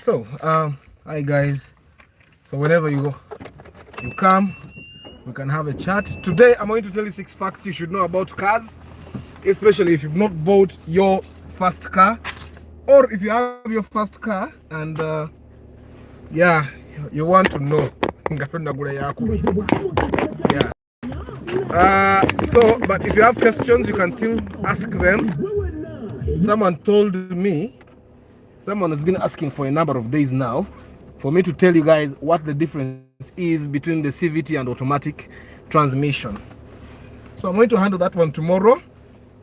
So, hi guys. So whenever you come, we can have a chat. Today, I'm going to tell you 6 facts you should know about cars, especially if you've not bought your first car, or if you have your first car and yeah, you want to know. Yeah. So, but if you have questions, you can still ask them. Someone told me, someone has been asking for a number of days now for me to tell you guys what the difference is between the CVT and automatic transmission. So I'm going to handle that one tomorrow,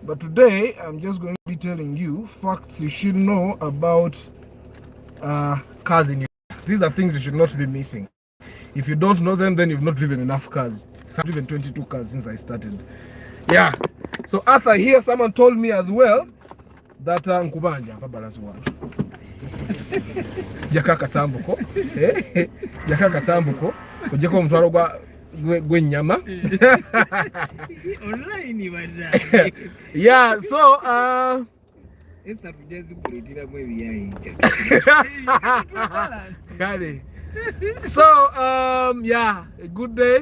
but today I'm just going to be telling you facts you should know about cars in Uganda. These are things you should not be missing. If you don't know them, then you've not driven enough cars. I've driven 22 cars since I started. Yeah. So Arthur here, someone told me as well that Nkubanja Jakaka Sambuko, Jakaka Sambuko, Ujeko mtwalo gwe nyama. Yeah, so so yeah, a good day.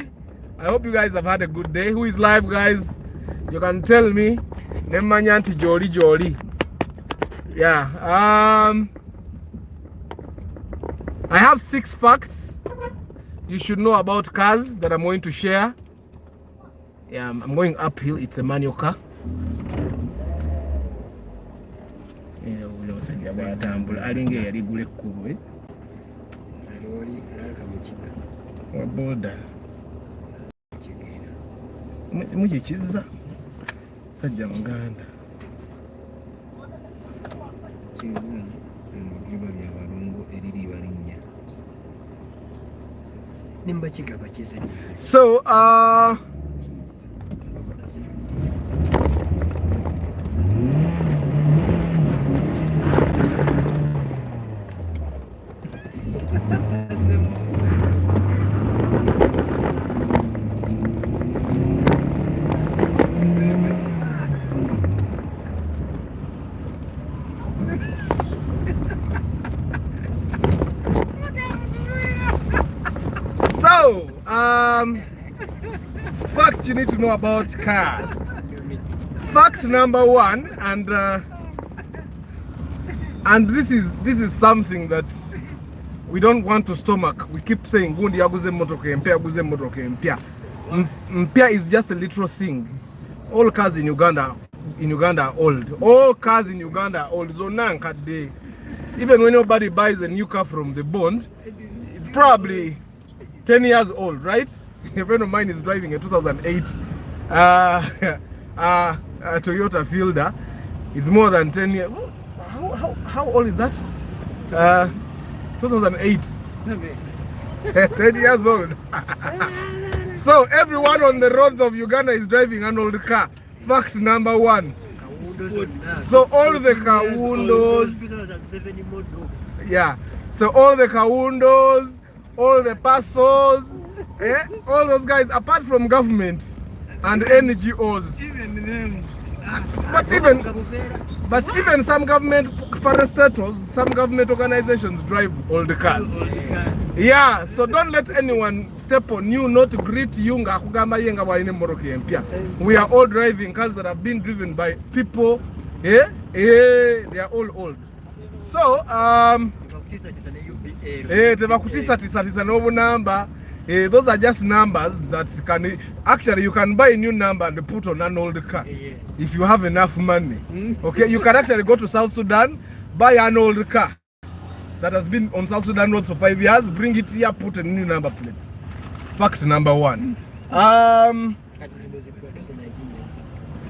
I hope you guys have had a good day. Who is live, guys? You can tell me. Nemanyanti jolly. Yeah. I have 6 facts you should know about cars that I'm going to share. Yeah, I'm going uphill. It's a manual car. Mukikiza sajja Muganda so facts you need to know about cars. Fact number 1, and this is something that we don't want to stomach. We keep saying gundi yaguze motoka empya, yaguze motoka empya. Mpya is just a literal thing. All cars in Uganda are old. All cars in Uganda are old. So even when nobody buys a new car from the bond, it's probably 10 years old, right? A friend of mine is driving a 2008 Toyota Fielder. It's more than 10 years. How old is that? 2008. 10 years old. So everyone on the roads of Uganda is driving an old car. Fact number 1. So all the Kawundos, yeah. So all the Kawundos, all the Pasos, all those guys, apart from government and NGOs, but even some government parastatals, some government organizations drive old cars. Yeah, so don't let anyone step on you, not greet you. We are all driving cars that have been driven by people. They are all old. So those are just numbers that can actually, you can buy a new number and put on an old car if you have enough money. Okay, you can actually go to South Sudan, buy an old car that has been on South Sudan roads for 5 years, bring it here, put a new number plate. Fact number 1.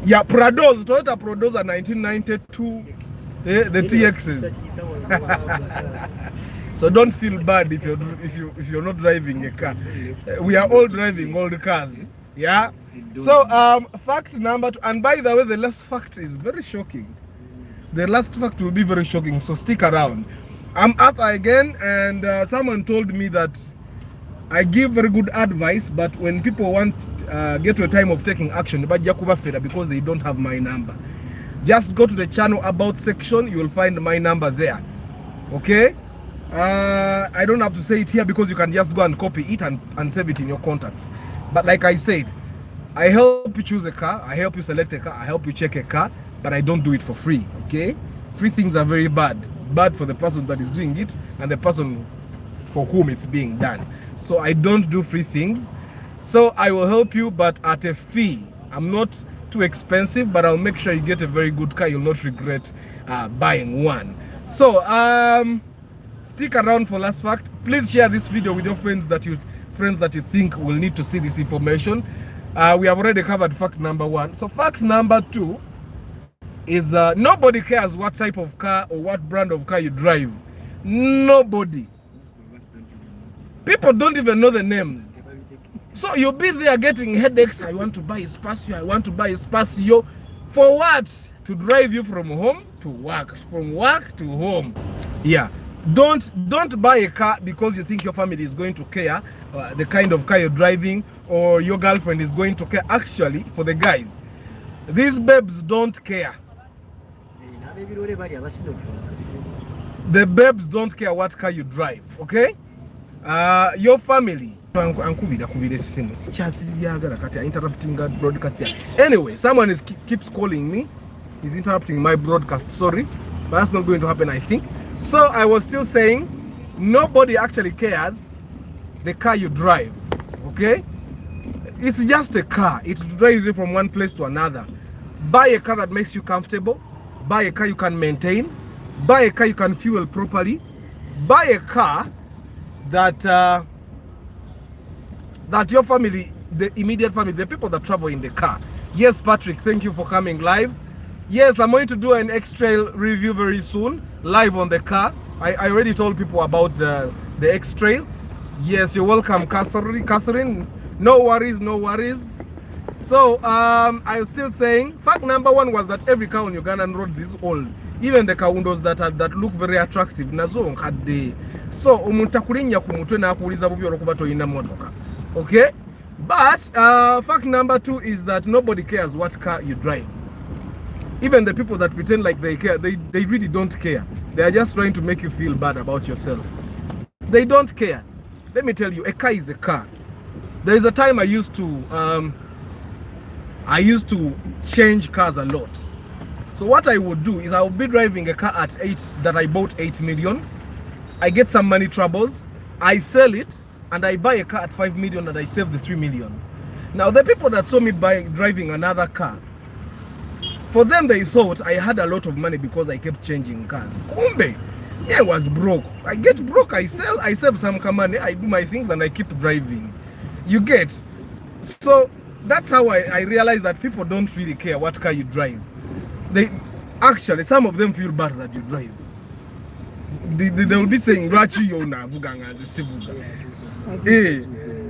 Yeah, Prados, Toyota Prados are 1992, the TXs. So don't feel bad if you're not driving a car. We are all driving old cars. Yeah. So fact number 2, and by the way, the last fact is very shocking. The last fact will be very shocking, so stick around. I'm Arthur again, and someone told me that I give very good advice, but when people want get to a time of taking action, because they don't have my number, just go to the channel about section. You will find my number there. Okay. I don't have to say it here because you can just go and copy it and save it in your contacts. But like I said, I help you choose a car, I help you select a car, I help you check a car, but I don't do it for free, okay? Free things are very bad. Bad for the person that is doing it and the person for whom it's being done. So I don't do free things. So I will help you, but at a fee. I'm not too expensive, but I'll make sure you get a very good car. You'll not regret buying one. So stick around for last fact. Please share this video with your friends that you think will need to see this information. We have already covered fact number 1. So fact number 2 is nobody cares what type of car or what brand of car you drive. Nobody. People don't even know the names. So you'll be there getting headaches. I want to buy Espacio, I want to buy Espacio. For what? To drive you from home to work, from work to home. Yeah. Don't buy a car because you think your family is going to care the kind of car you're driving, or your girlfriend is going to care. Actually, for the guys, these babes don't care. The babes don't care what car you drive, okay? Your family. Anyway, someone keeps calling me. He's interrupting my broadcast. Sorry, but that's not going to happen, I think. So I was still saying, nobody actually cares the car you drive, okay? It's just a car. It drives you from one place to another. Buy a car that makes you comfortable. Buy a car you can maintain. Buy a car you can fuel properly. Buy a car that that your family, the immediate family, the people that travel in the car. Yes, Patrick, thank you for coming live. Yes, I'm going to do an X-Trail review very soon, live on the car. I already told people about the X-Trail. Yes, you're welcome, Catherine. No worries, no worries. So I'm still saying, fact number 1 was that every car on Ugandan roads is old. Even the Kaundos that look very attractive. Nazo had the so umuntakulinya kumutwe na kuuliza bubi olokuba toyina motoka. Okay? But fact number 2 is that nobody cares what car you drive. Even the people that pretend like they care, they really don't care. They are just trying to make you feel bad about yourself. They don't care. Let me tell you, a car is a car. There is a time I used to change cars a lot. So what I would do is I would be driving a car at 8 that I bought 8 million. I get some money troubles, I sell it, and I buy a car at 5 million and I save the 3 million. Now the people that saw me driving another car, for them they thought I had a lot of money because I kept changing cars. Kumbe, yeah, I was broke. I get broke, I sell, I save some money, I do my things and I keep driving. You get? So that's how I realized that people don't really care what car you drive. They actually, some of them feel bad that you drive. They will be saying,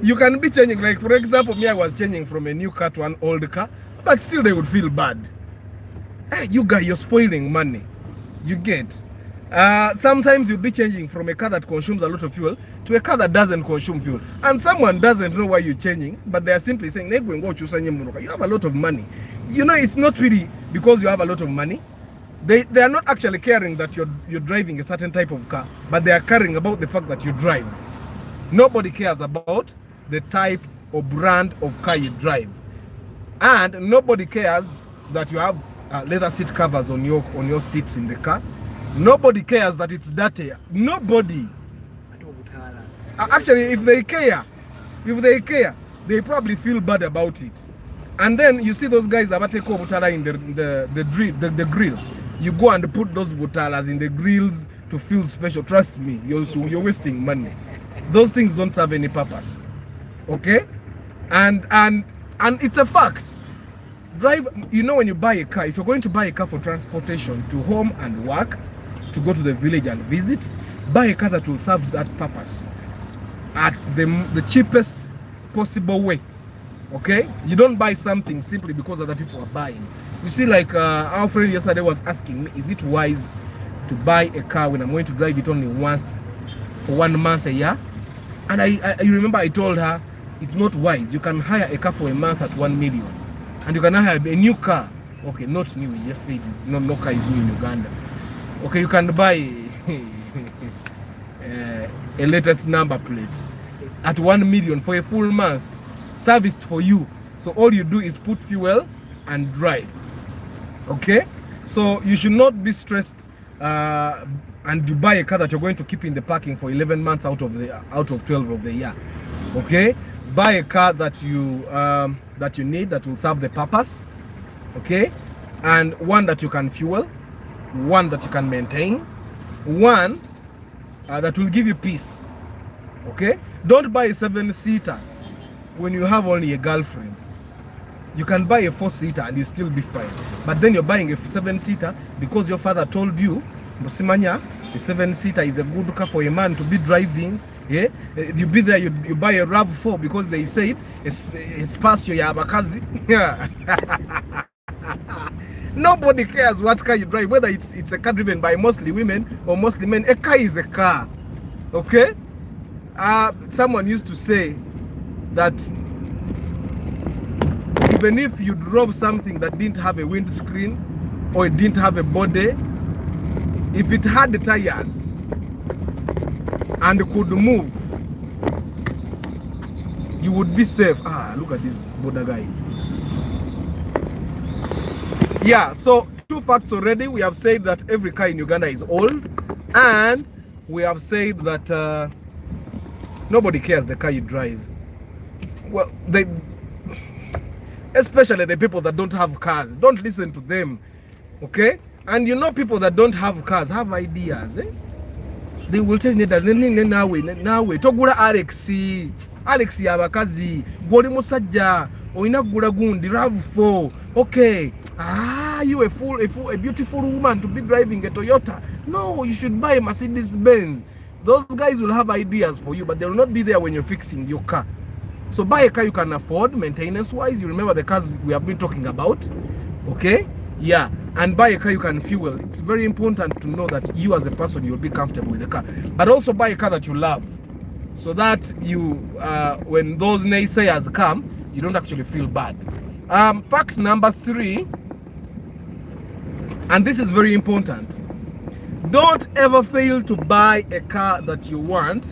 you can be changing, like for example, me, I was changing from a new car to an old car, but still they would feel bad. Hey, you guys, you're spoiling money. You get? Sometimes you'll be changing from a car that consumes a lot of fuel to a car that doesn't consume fuel. And someone doesn't know why you're changing, but they are simply saying, you have a lot of money. You know, it's not really because you have a lot of money. They are not actually caring that you're driving a certain type of car, but they are caring about the fact that you drive. Nobody cares about the type or brand of car you drive. And nobody cares that you have leather seat covers on your seats in the car. Nobody cares that it's dirty. Nobody. Actually, if they care, they probably feel bad about it. And then you see those guys that take butala in the grill. You go and put those butalas in the grills to feel special. Trust me, you're wasting money. Those things don't serve any purpose. Okay? And it's a fact. You know, when you buy a car, if you're going to buy a car for transportation to home and work, to go to the village and visit, buy a car that will serve that purpose at the cheapest possible way. Okay? You don't buy something simply because other people are buying. You see, like our friend yesterday was asking me, is it wise to buy a car when I'm going to drive it only once for 1 month a year? And I remember I told her, it's not wise. You can hire a car for a month at 1 million. And you can hire a new car. Okay, not new, we just said no car is new in Uganda. Okay, you can buy a latest number plate at 1 million for a full month, serviced for you. So all you do is put fuel and drive. Okay, so you should not be stressed and you buy a car that you're going to keep in the parking for 11 months out of 12 of the year. Okay, buy a car that you need, that will serve the purpose. Okay, and one that you can fuel, one that you can maintain, one that will give you peace. Okay, don't buy a 7-seater when you have only a girlfriend. You can buy a 4-seater and you still be fine, but then you're buying a 7-seater because your father told you, Musimanya, the 7-seater is a good car for a man to be driving. Yeah, you be there, you buy a RAV4 because they said espacio ya bakazi. Nobody cares what car you drive, whether it's a car driven by mostly women or mostly men. A car is a car. Okay, someone used to say that even if you drove something that didn't have a windscreen or it didn't have a body, if it had the tires and could move, you would be safe. Look at these border guys. Yeah, so 2 facts already. We have said that every car in Uganda is old, and we have said that nobody cares the car you drive. Well, especially the people that don't have cars, don't listen to them. Okay, and you know, people that don't have cars have ideas. They will tell you that nawe togula Alex yabakazi goli musajja oyina gula gundi RAV4. Okay, you a beautiful woman to be driving a Toyota. No, you should buy a Mercedes Benz. Those guys will have ideas for you, but they will not be there when you're fixing your car. So buy a car you can afford, maintenance wise. You remember the cars we have been talking about. Okay, yeah, and buy a car you can fuel. It's very important to know that you as a person, you'll be comfortable with the car, but also buy a car that you love, so that you when those naysayers come, you don't actually feel bad. Fact number 3, and this is very important: don't ever fail to buy a car that you want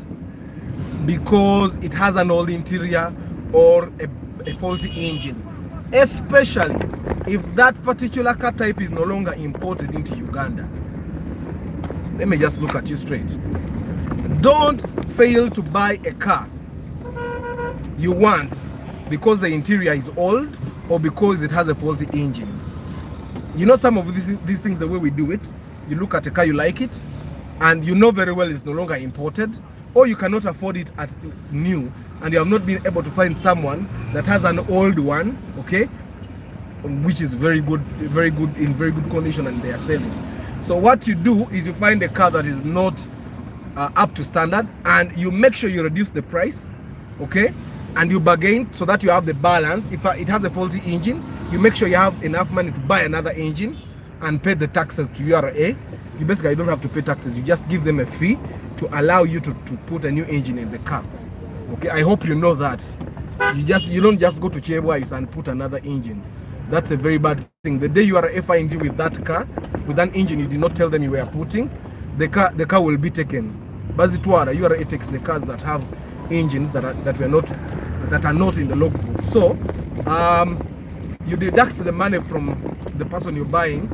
because it has an old interior or a faulty engine, especially if that particular car type is no longer imported into Uganda. Let me just look at you straight. Don't fail to buy a car you want because the interior is old or because it has a faulty engine. You know, some of these things, the way we do it, you look at a car, you like it, and you know very well it's no longer imported, or you cannot afford it at new, and you have not been able to find someone that has an old one, okay, which is very good, in very good condition, and they are selling. So what you do is you find a car that is not up to standard, and you make sure you reduce the price, okay, and you bargain so that you have the balance. If it has a faulty engine, you make sure you have enough money to buy another engine and pay the taxes to URA. You basically don't have to pay taxes, you just give them a fee to allow you to put a new engine in the car. Okay, I hope you know that. You don't just go to Chebwise and put another engine. That's a very bad thing. The day URA finds you with that car, with an engine you did not tell them you were putting, the car will be taken. Bazitwara, URA takes the cars that have engines that are not in the logbook. So you deduct the money from the person you're buying,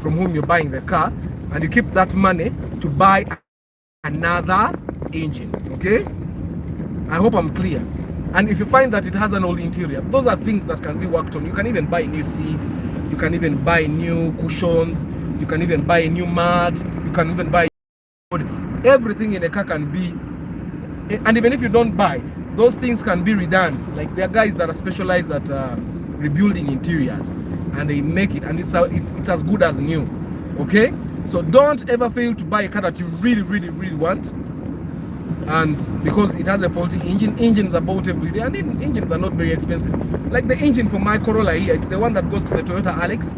from whom you're buying the car, and you keep that money to buy another engine. Okay, I hope I'm clear. And if you find that it has an old interior, those are things that can be worked on. You can even buy new seats, you can even buy new cushions, you can even buy a new mat, you can even buy everything in a car can be. And even if you don't buy, those things can be redone. Like there are guys that are specialized at rebuilding interiors, and they make it, and it's as good as new. Okay, so don't ever fail to buy a car that you really want, and because it has a faulty engine. Engines are bought every day, and engines are not very expensive. Like the engine for my Corolla here, it's the one that goes to the Toyota Alex.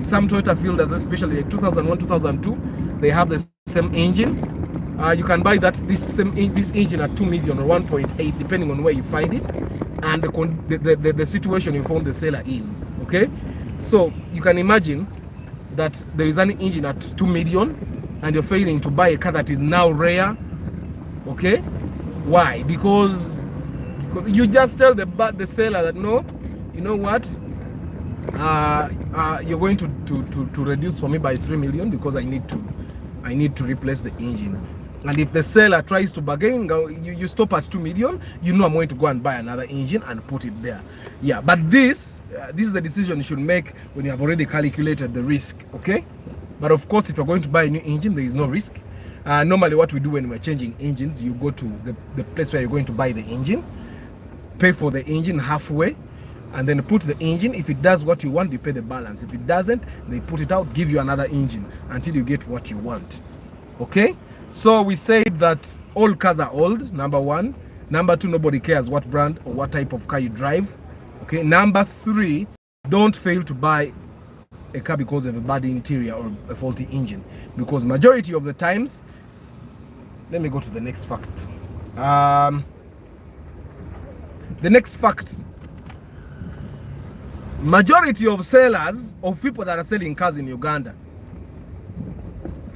Some Toyota fielders, especially like 2001, 2002, they have the same engine. You can buy this engine at 2 million or 1.8, depending on where you find it and the situation you found the seller in. Okay, so you can imagine that there is an engine at 2 million and you're failing to buy a car that is now rare. Okay, why? Because you just tell the seller that no, you know what, you're going to reduce for me by 3 million because I need to replace the engine. And if the seller tries to bargain, you stop at 2 million, you know I'm going to go and buy another engine and put it there. Yeah, but this is a decision you should make when you have already calculated the risk. Okay, but of course, if you're going to buy a new engine, there is no risk. Normally what we do when we're changing engines, you go to the place where you're going to buy the engine, pay for the engine halfway, and then put the engine. If it does what you want, you pay the balance. If it doesn't, they put it out, give you another engine until you get what you want. Okay, so we say that all cars are old, number one. Number two, nobody cares what brand or what type of car you drive. Okay, number three, don't fail to buy a car because of a bad interior or a faulty engine, because majority of the times, let me go to the next fact. The next fact, majority of sellers, of people that are selling cars in Uganda,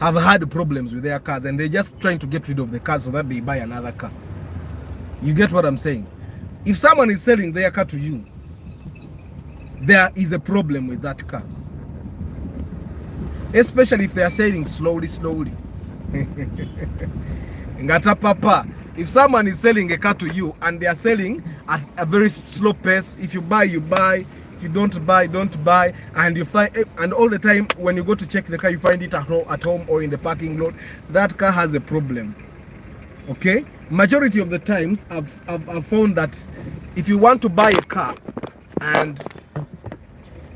have had problems with their cars, and they're just trying to get rid of the car so that they buy another car. You get what I'm saying? If someone is selling their car to you, there is a problem with that car, especially if they are selling slowly. Ngata papa, if someone is selling a car to you and they are selling at a very slow pace, if you buy, you buy. If you don't buy, don't buy. And you find, and all the time when you go to check the car, you find it at home or in the parking lot, that car has a problem. Okay, majority of the times I've found that if you want to buy a car and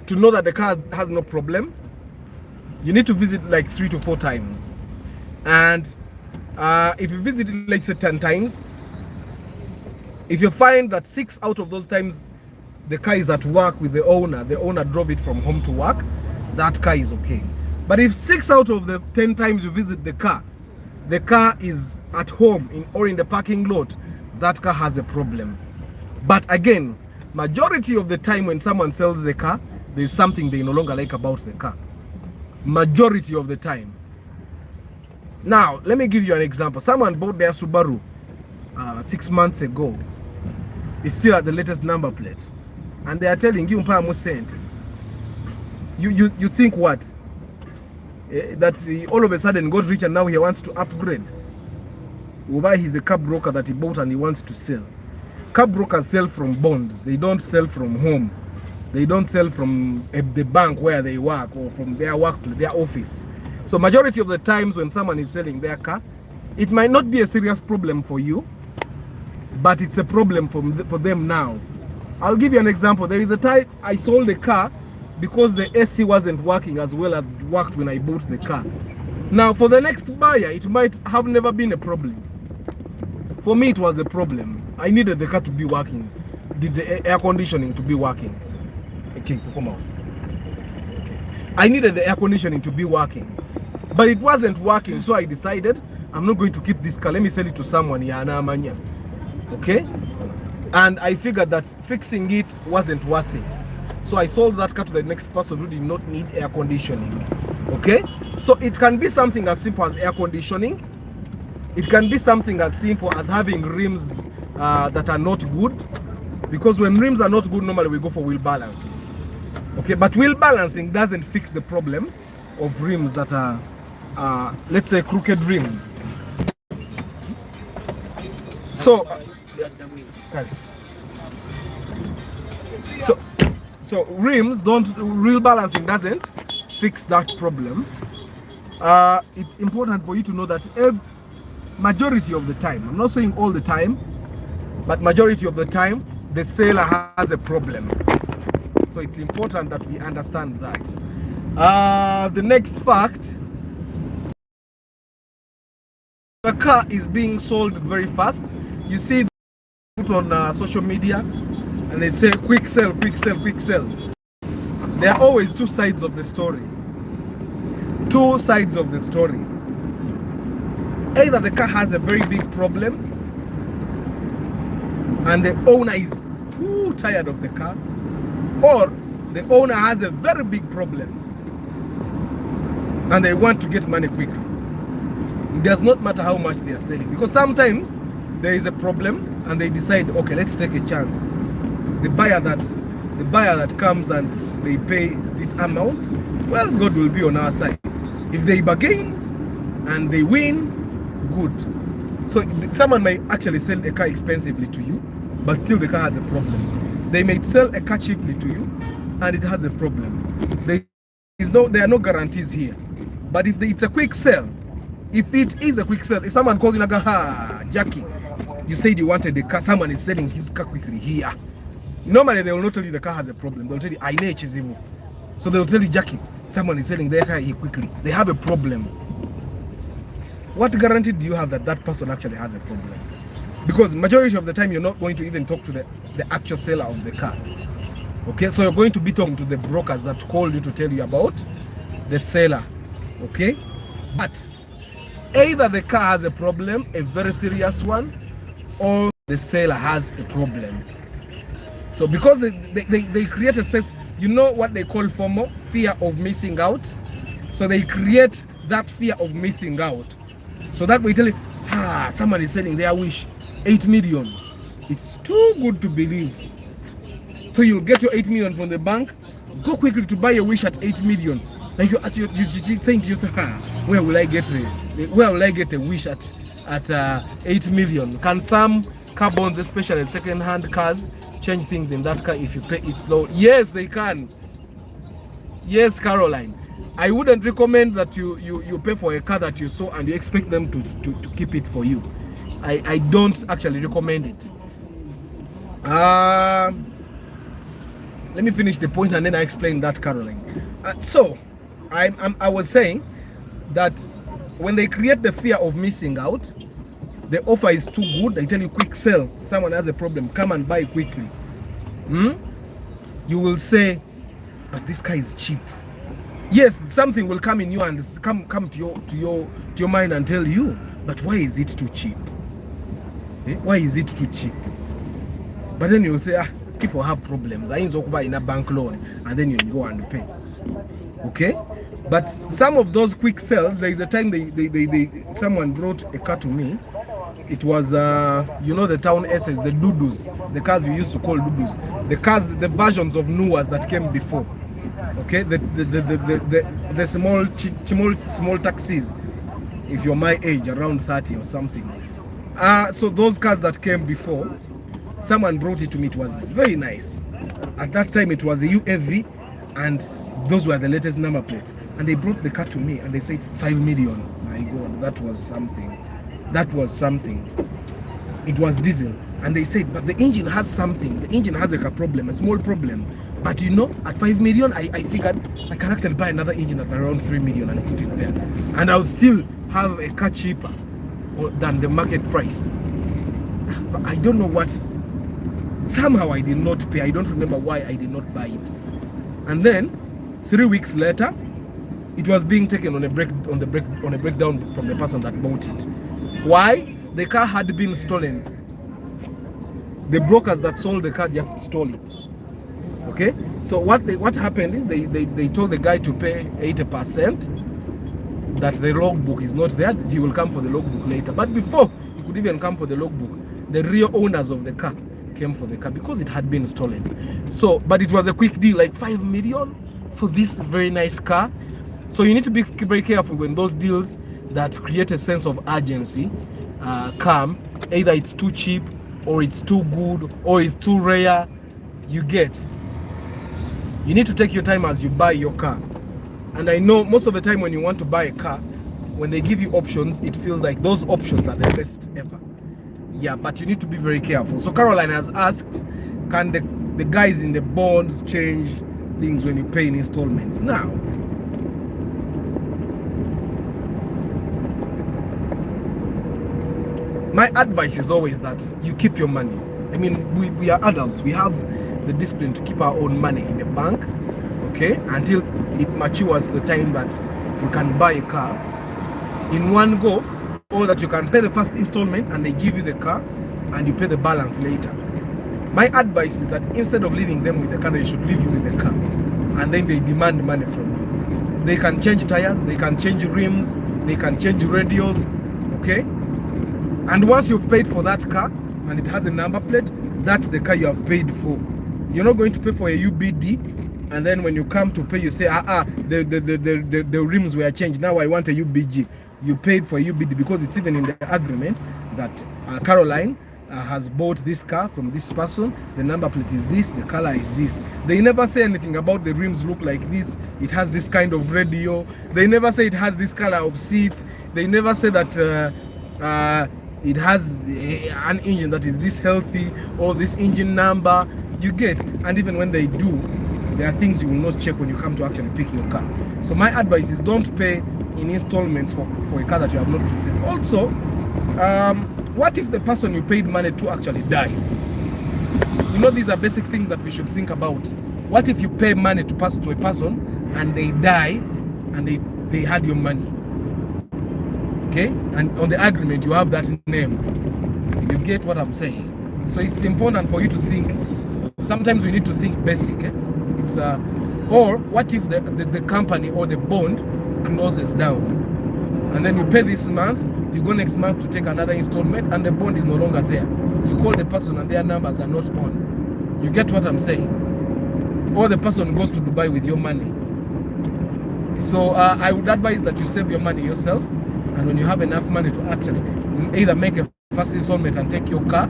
to know that the car has no problem, you need to visit like 3 to 4 times. And if you visit it like say 10 times, if you find that 6 out of those times the car is at work with the owner drove it from home to work, that car is okay. But if 6 out of the 10 times you visit the car is at home or in the parking lot, that car has a problem. But again, majority of the time when someone sells the car, there's something they no longer like about the car. Majority of the time. Now, let me give you an example. Someone bought their Subaru 6 months ago. It's still at the latest number plate. And they are telling you, you think what? That he all of a sudden got rich and now he wants to upgrade. Why he's a car broker that he bought and he wants to sell. Car brokers sell from bonds. They don't sell from home. They don't sell from the bank where they work or from their workplace, their office. So majority of the times when someone is selling their car, it might not be a serious problem for you, but it's a problem for them now. I'll give you an example. There is a time I sold a car because the AC wasn't working as well as it worked when I bought the car. Now for the next buyer, it might have never been a problem. For me, it was a problem. I needed the car to be working, the air conditioning to be working. Okay, so come on. Okay. I needed the air conditioning to be working, but it wasn't working. So I decided I'm not going to keep this car. Let me sell it to someone. Okay, and I figured that fixing it wasn't worth it. So I sold that car to the next person who did not need air conditioning. Okay, so it can be something as simple as air conditioning. It can be something as simple as having rims that are not good, because when rims are not good, normally we go for wheel balancing. Okay, but wheel balancing doesn't fix the problems of rims that are let's say crooked rims. So wheel balancing doesn't fix that problem. It's important for you to know that majority of the time, I'm not saying all the time, but majority of the time, the seller has a problem. So it's important that we understand that. The next fact, the car is being sold very fast. You see put on social media and they say quick sell, quick sell, quick sell. There are always two sides of the story. Two sides of the story. Either the car has a very big problem and the owner is too tired of the car, or the owner has a very big problem and they want to get money quickly. It does not matter how much they are selling, because sometimes there is a problem and they decide, okay, let's take a chance. The buyer that comes and they pay this amount, well, God will be on our side. If they bargain and they win, good. So someone might actually sell a car expensively to you, but still the car has a problem. They may sell a car cheaply to you and it has a problem. There are no guarantees here. But if it's a quick sell, if it is a quick sell, if someone calls you and goes, "Ha, Jackie, you said you wanted the car, someone is selling his car quickly here." Normally they will not tell you the car has a problem. They'll tell you, "I know it's evil." So they'll tell you, "Jackie, someone is selling their car here quickly. They have a problem." What guarantee do you have that that person actually has a problem? Because majority of the time you're not going to even talk to the actual seller of the car. Okay, so you're going to be talking to the brokers that called you to tell you about the seller. Okay, but either the car has a problem, a very serious one, or the seller has a problem. So because they create a sense, you know what they call FOMO, fear of missing out. So they create that fear of missing out. So that we tell you, someone is selling their wish 8 million. It's too good to believe. So you'll get your 8 million from the bank, go quickly to buy a wish at 8 million. Like you're saying to yourself, where will I get a wish at 8 million? Can some car bonds, especially second-hand cars, change things in that car if you pay it slow? Yes, they can. Yes, Caroline. I wouldn't recommend that you pay for a car that you saw and you expect them to keep it for you. I don't actually recommend it. Let me finish the point and then I explain that, Caroline. So I was saying that when they create the fear of missing out, the offer is too good. They tell you quick sell. Someone has a problem. Come and buy quickly. You will say, but this car is cheap. Yes, something will come in you and come to your mind and tell you, but why is it too cheap? Why is it too cheap? But then you'll say, people have problems. I ain't buy in a bank loan, and then you go and pay. Okay, but some of those quick sales, there is a time someone brought a car to me. It was you know, the town S's, the Dudus, the cars we used to call Dudus, the versions of Nuas that came before. Okay, the small taxis, if you're my age, around 30 or something. So those cars that came before, someone brought it to me. It was very nice. At that time it was a UAV and those were the latest number plates, and they brought the car to me and they said 5 million. My God, that was something. It was diesel, and they said, but the engine has something. The engine has like a problem, a small problem. But you know, at 5 million, I figured I can actually buy another engine at around 3 million and put it there, and I'll still have a car cheaper than the market price. But I don't know what. Somehow I did not pay. I don't remember why I did not buy it. And then 3 weeks later, it was being taken on a breakdown from the person that bought it. Why? The car had been stolen. The brokers that sold the car just stole it. Okay, so what happened is they told the guy to pay 80%, that the logbook is not there, that he will come for the logbook later. But before he could even come for the logbook, the real owners of the car came for the car because it had been stolen. So, but it was a quick deal, like 5 million for this very nice car. So you need to be very careful when those deals that create a sense of urgency come. Either it's too cheap, or it's too good, or it's too rare. You need to take your time as you buy your car. And I know most of the time when you want to buy a car, when they give you options, it feels like those options are the best ever. Yeah, but you need to be very careful. So Caroline has asked, can the guys in the bonds change things when you pay in installments? Now, my advice is always that you keep your money. I mean, we are adults. We have the discipline to keep our own money in the bank, okay, until it matures the time that you can buy a car in one go, or that you can pay the first installment and they give you the car and you pay the balance later. My advice is that instead of leaving them with the car, they should leave you with the car, and then they demand money from you. They can change tires, they can change rims, they can change radios, Okay, and once you've paid for that car and it has a number plate, that's the car you have paid for. You're not going to pay for a UBD and then when you come to pay you say the rims were changed, now I want a UBG. You paid for a UBD because it's even in the agreement that Caroline has bought this car from this person, the number plate is this, the color is this. They never say anything about the rims look like this, it has this kind of radio. They never say it has this color of seats. They never say that it has an engine that is this healthy or this engine number. You get, and even when they do, there are things you will not check when you come to actually pick your car. So my advice is don't pay in installments for a car that you have not received. Also, what if the person you paid money to actually dies? You know, these are basic things that we should think about. What if you pay money to pass to a person and they die and they had your money? Okay, and on the agreement you have that name. You get what I'm saying? So it's important for you to think. Sometimes we need to think basic. It's or what if the company or the bond closes down and then you pay this month, you go next month to take another installment and the bond is no longer there. You call the person and their numbers are not on. You get what I'm saying? Or the person goes to Dubai with your money. So I would advise that you save your money yourself, and when you have enough money to actually either make a first installment and take your car,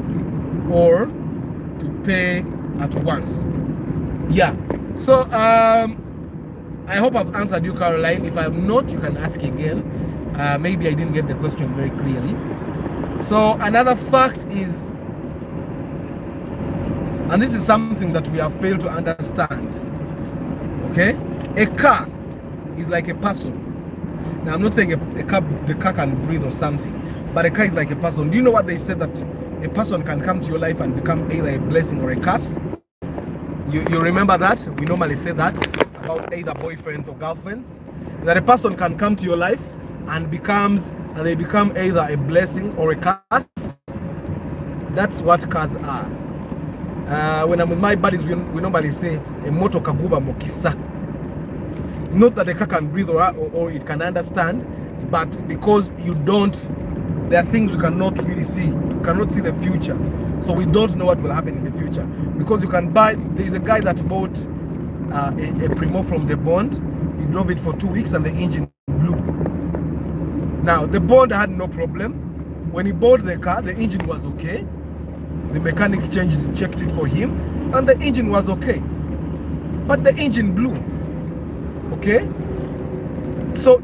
or to pay at once. Yeah, so I hope I've answered you, Caroline. If I have not, you can ask again. Maybe I didn't get the question very clearly. So another fact is, and this is something that we have failed to understand, okay, a car is like a person. Now I'm not saying the car can breathe or something, but a car is like a person. Do you know what they said, that a person can come to your life and become either a blessing or a curse? You remember that? We normally say that about either boyfriends or girlfriends, that a person can come to your life and they become either a blessing or a curse. That's what cars are. When I'm with my buddies, we normally say a moto kaguba mokisa. Not that the car can breathe or it can understand, but because there are things you cannot really see. You cannot see the future. So we don't know what will happen in the future. Because you can buy, there is a guy that bought a Primo from the bond. He drove it for 2 weeks and the engine blew. Now, the bond had no problem. When he bought the car, the engine was okay. The mechanic checked it for him, and the engine was okay. But the engine blew. Okay? So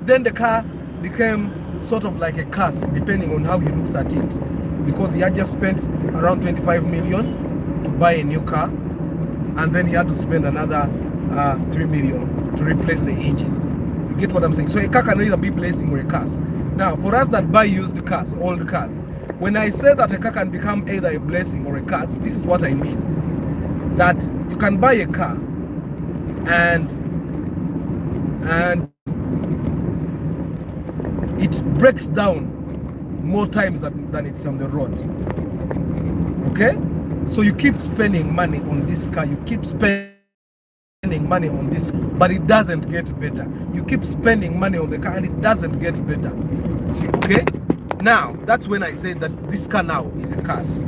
then the car became sort of like a curse, depending on how he looks at it. Because he had just spent around 25 million to buy a new car, and then he had to spend another 3 million to replace the engine. You get what I'm saying? So a car can either be blessing or a curse. Now, for us that buy used cars, old cars, when I say that a car can become either a blessing or a curse, this is what I mean. That you can buy a car and it breaks down more times than it's on the road. Okay? So you keep spending money on this car, you keep spending money on this, but it doesn't get better. You keep spending money on the car and it doesn't get better. Okay? Now, that's when I say that this car now is a curse.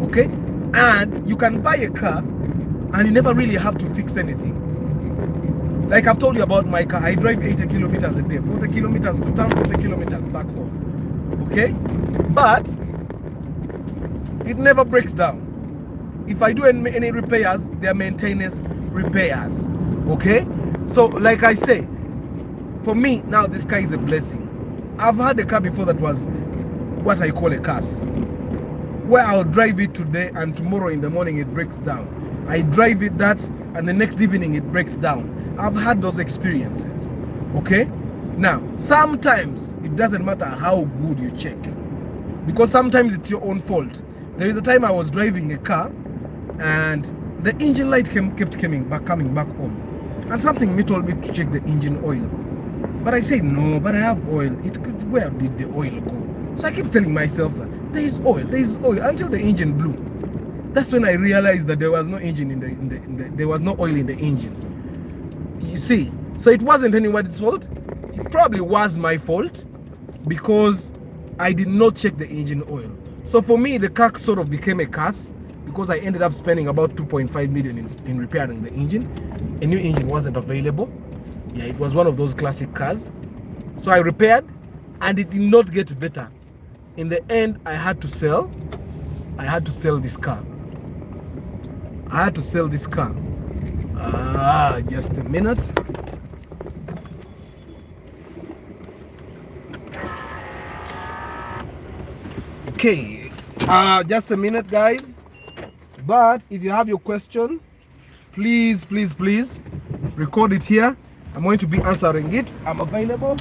Okay? And you can buy a car and you never really have to fix anything. Like I've told you about my car, I drive 80 kilometers a day, 40 kilometers to town, 40 kilometers back home. Okay? But it never breaks down. If I do any repairs, they are maintenance repairs. Okay? So like I say, for me now this car is a blessing. I've had a car before that was what I call a curse, where I'll drive it today and tomorrow in the morning it breaks down. I drive it that and the next evening it breaks down. I've had those experiences. Okay? Now, sometimes it doesn't matter how good you check, because sometimes it's your own fault. There is a time I was driving a car and the engine light kept coming back on, and something told me to check the engine oil. But I said, no, but I have oil. Where did the oil go? So I kept telling myself that there is oil, until the engine blew. That's when I realized that there was no engine there was no oil in the engine. You see, so it wasn't anyone's fault. It probably was my fault, because I did not check the engine oil. So for me, the car sort of became a curse because I ended up spending about 2.5 million in repairing the engine. A new engine wasn't available. Yeah, it was one of those classic cars. So I repaired and it did not get better. In the end, I had to sell this car. Just a minute. Okay, just a minute, guys. But if you have your question, please record it here. I'm going to be answering it. I'm available.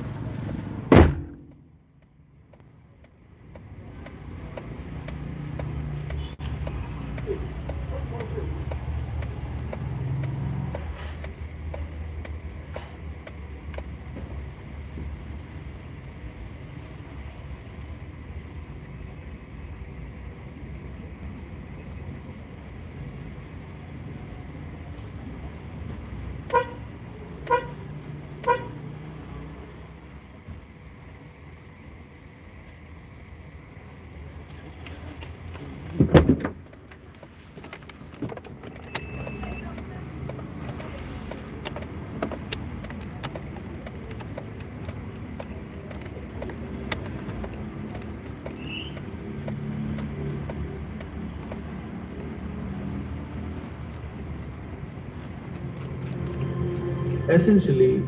Essentially,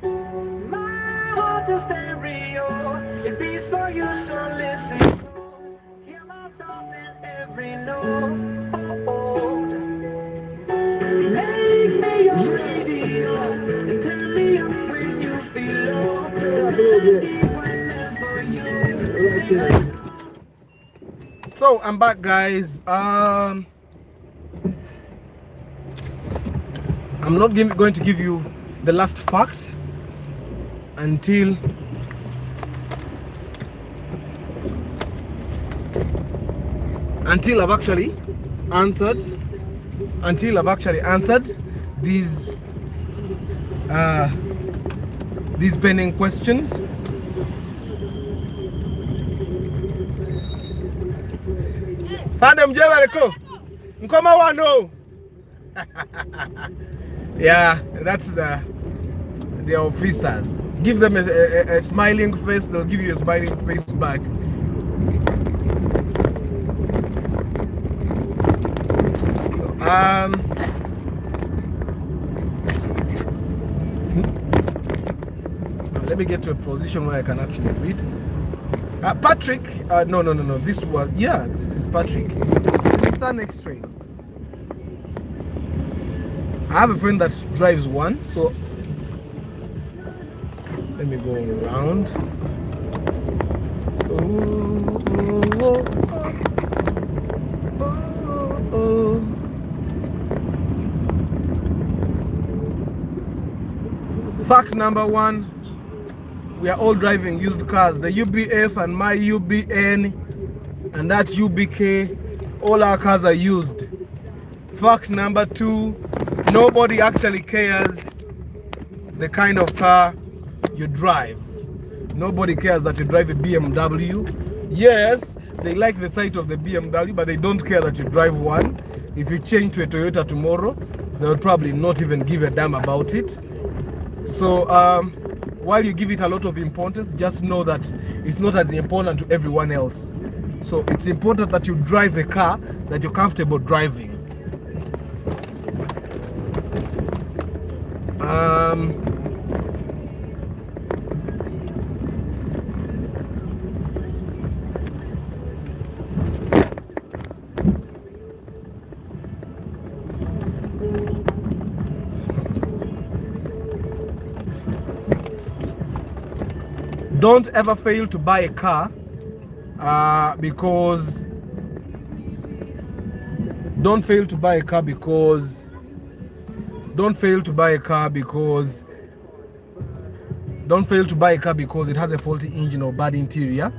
my heart's a stereo. It beats for you, so listen. Hear my thoughts in every note. Make me your radio and turn me up when you feel low. This melody was meant for you. So I'm back, guys. I'm not going to give you the last fact until I've actually answered these pending questions. Fandom Jevariko, Nkoma wano. Yeah, that's the officers. Give them a smiling face, they'll give you a smiling face back. So, let me get to a position where I can actually read. Patrick, no, this is Patrick. Nissan X-Trail. I have a friend that drives one, so let me go around. Fact number one, we are all driving used cars. The UBF and my UBN and that UBK, all our cars are used. Fact number two, nobody actually cares the kind of car you drive. Nobody cares that you drive a BMW. Yes, they like the sight of the BMW, but they don't care that you drive one. If you change to a Toyota tomorrow, they will probably not even give a damn about it. So while you give it a lot of importance, just know that it's not as important to everyone else. So it's important that you drive a car that you're comfortable driving. Don't ever fail to buy a car because it has a faulty engine or bad interior.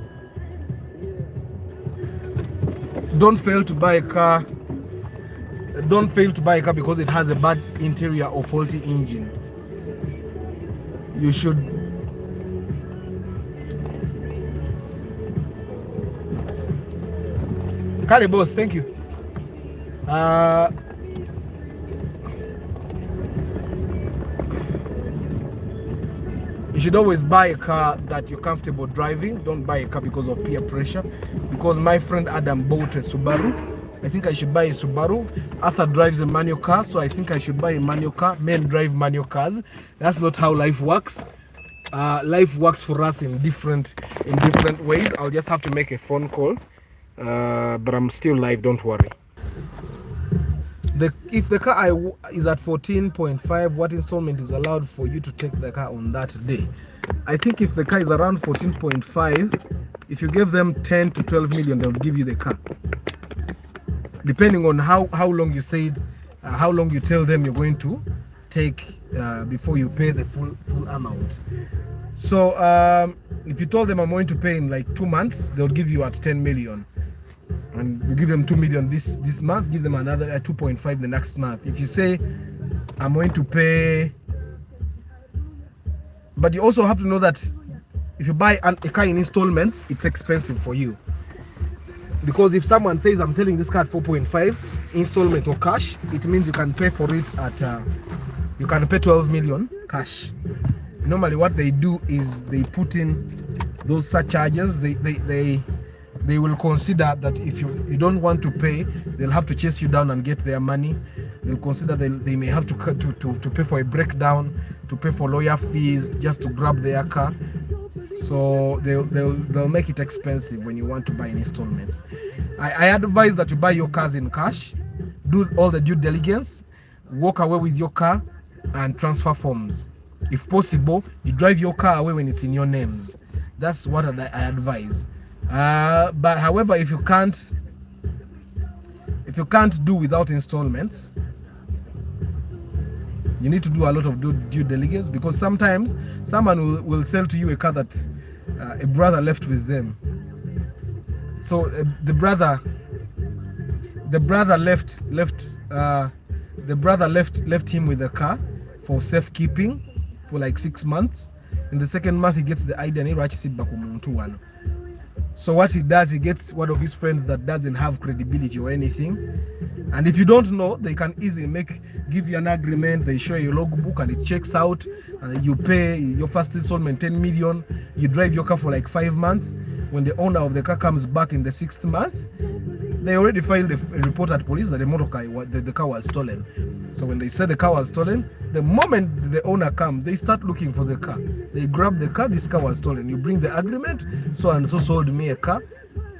Don't fail to buy a car because it has a bad interior or faulty engine. You should Kale boss, thank you. You should always buy a car that you're comfortable driving. Don't buy a car because of peer pressure. Because my friend Adam bought a Subaru. I think I should buy a Subaru. Arthur drives a manual car, so I think I should buy a manual car. Men drive manual cars. That's not how life works. Life works for us in different ways. I'll just have to make a phone call. But I'm still live, don't worry. If the car is at 14.5, what installment is allowed for you to take the car on that day? I think if the car is around 14.5, if you give them 10 to 12 million, they'll give you the car. Depending on how long you said, how long you tell them you're going to take before you pay the full amount. So if you told them I'm going to pay in like 2 months, they'll give you at 10 million. And you give them 2 million this month, give them another 2.5 the next month. If you say I'm going to pay, but you also have to know that if you buy a car in installments, it's expensive for you. Because if someone says I'm selling this car at 4.5 installment or cash, it means you can pay for it at you can pay 12 million cash. Normally what they do is they put in those surcharges. They will consider that if you don't want to pay, they'll have to chase you down and get their money. They'll consider they may have to pay for a breakdown, to pay for lawyer fees just to grab their car. So they'll make it expensive when you want to buy in installments. I advise that you buy your cars in cash, do all the due diligence, walk away with your car, and transfer forms. If possible, you drive your car away when it's in your names. That's what I advise. But however, if you can't do without installments, you need to do a lot of due diligence, because sometimes someone will sell to you a car that a brother left with them. So the brother left him with a car for safekeeping for like 6 months. In the second month, he gets the idea and he writes it back to one. So what he does, he gets one of his friends that doesn't have credibility or anything, and if you don't know, they can easily give you an agreement. They show you your logbook and it checks out, and you pay your first installment 10 million. You drive your car for like 5 months. When the owner of the car comes back in the 6th month, they already filed a report at police that the car was stolen. So when they say the car was stolen, the moment the owner comes, they start looking for the car. They grab the car. This car was stolen. You bring the agreement. So and so sold me a car.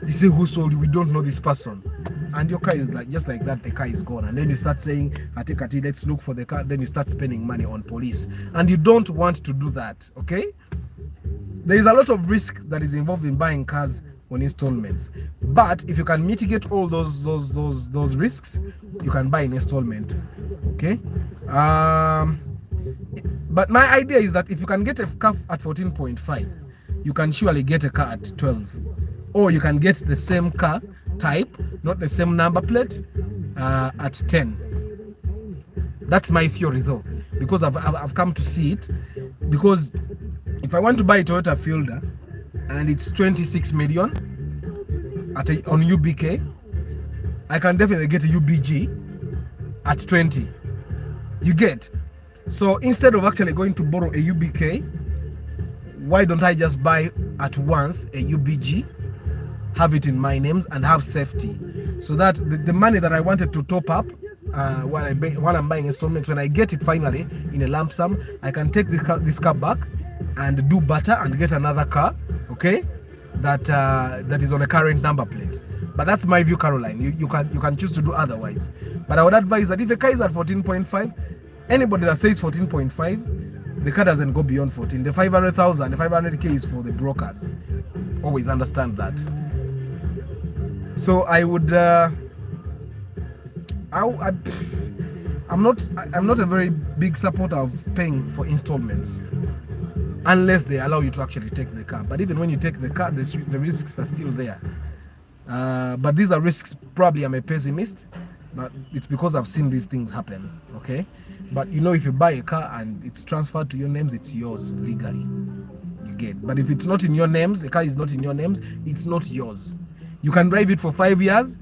They say, who sold you? We don't know this person. And your car is just like that. The car is gone. And then you start saying, Ati, let's look for the car. Then you start spending money on police. And you don't want to do that. Okay? There is a lot of risk that is involved in buying cars on installments. But if you can mitigate all those risks, you can buy an installment. Okay? But my idea is that if you can get a car at 14.5, you can surely get a car at 12. Or you can get the same car type, not the same number plate, at 10. That's my theory though, because I've come to see it. Because if I want to buy a Toyota Fielder and it's 26 million on UBK, I can definitely get a UBG at 20. You get? So instead of actually going to borrow a UBK, why don't I just buy at once a UBG, have it in my names, and have safety, so that the money that I wanted to top up while I'm buying installments, when I get it finally in a lump sum, I can take this car back and do better and get another car, okay, that is on a current number plate. But that's my view, Caroline. You can choose to do otherwise. But I would advise that if a car is at 14.5, anybody that says 14.5, the car doesn't go beyond 14. The 500,000, the 500K is for the brokers. Always understand that. So I would, I'm not a very big supporter of paying for installments, unless they allow you to actually take the car. But even when you take the car, the risks are still there. But these are risks. Probably I'm a pessimist, but it's because I've seen these things happen. Okay, but you know, if you buy a car and it's transferred to your names, it's yours legally. You get. But if it's not in your names, the car is not in your names, it's not yours. You can drive it for 5 years,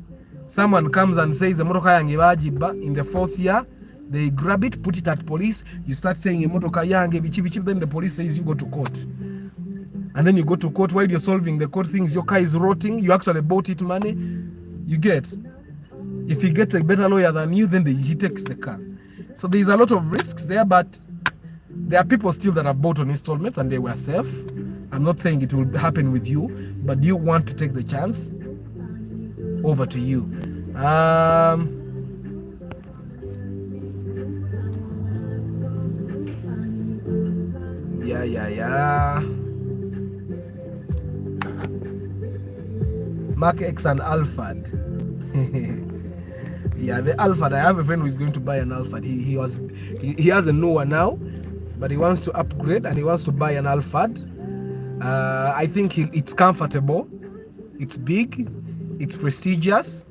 Someone comes and says emotoka yange bajiba in the 4th year, they grab it, put it at police, you start saying emotoka yange bichi bichi, then the police says you go to court. And then you go to court while you're solving the court things, your car is rotting, you actually bought it money, you get. If he gets a better lawyer than you, then he takes the car. So there's a lot of risks there, but there are people still that have bought on installments and they were safe. I'm not saying it will happen with you, but do you want to take the chance? Over to you. Yeah. Mark X and Alphard. Yeah, the Alphard. I have a friend who is going to buy an Alphard. He has a Noah now, but he wants to upgrade and he wants to buy an Alphard. I think it's comfortable, it's big, it's prestigious.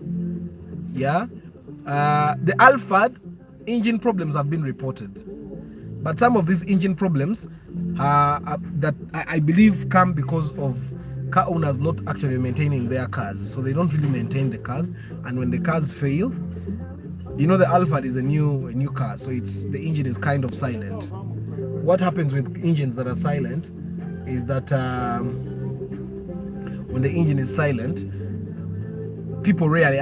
Yeah. The Alphard engine problems have been reported, but some of these engine problems that I believe come because of car owners not actually maintaining their cars. So they don't really maintain the cars, and when the cars fail, you know, the Alphard is a new car, so the engine is kind of silent. What happens with engines that are silent is that when the engine is silent, people rarely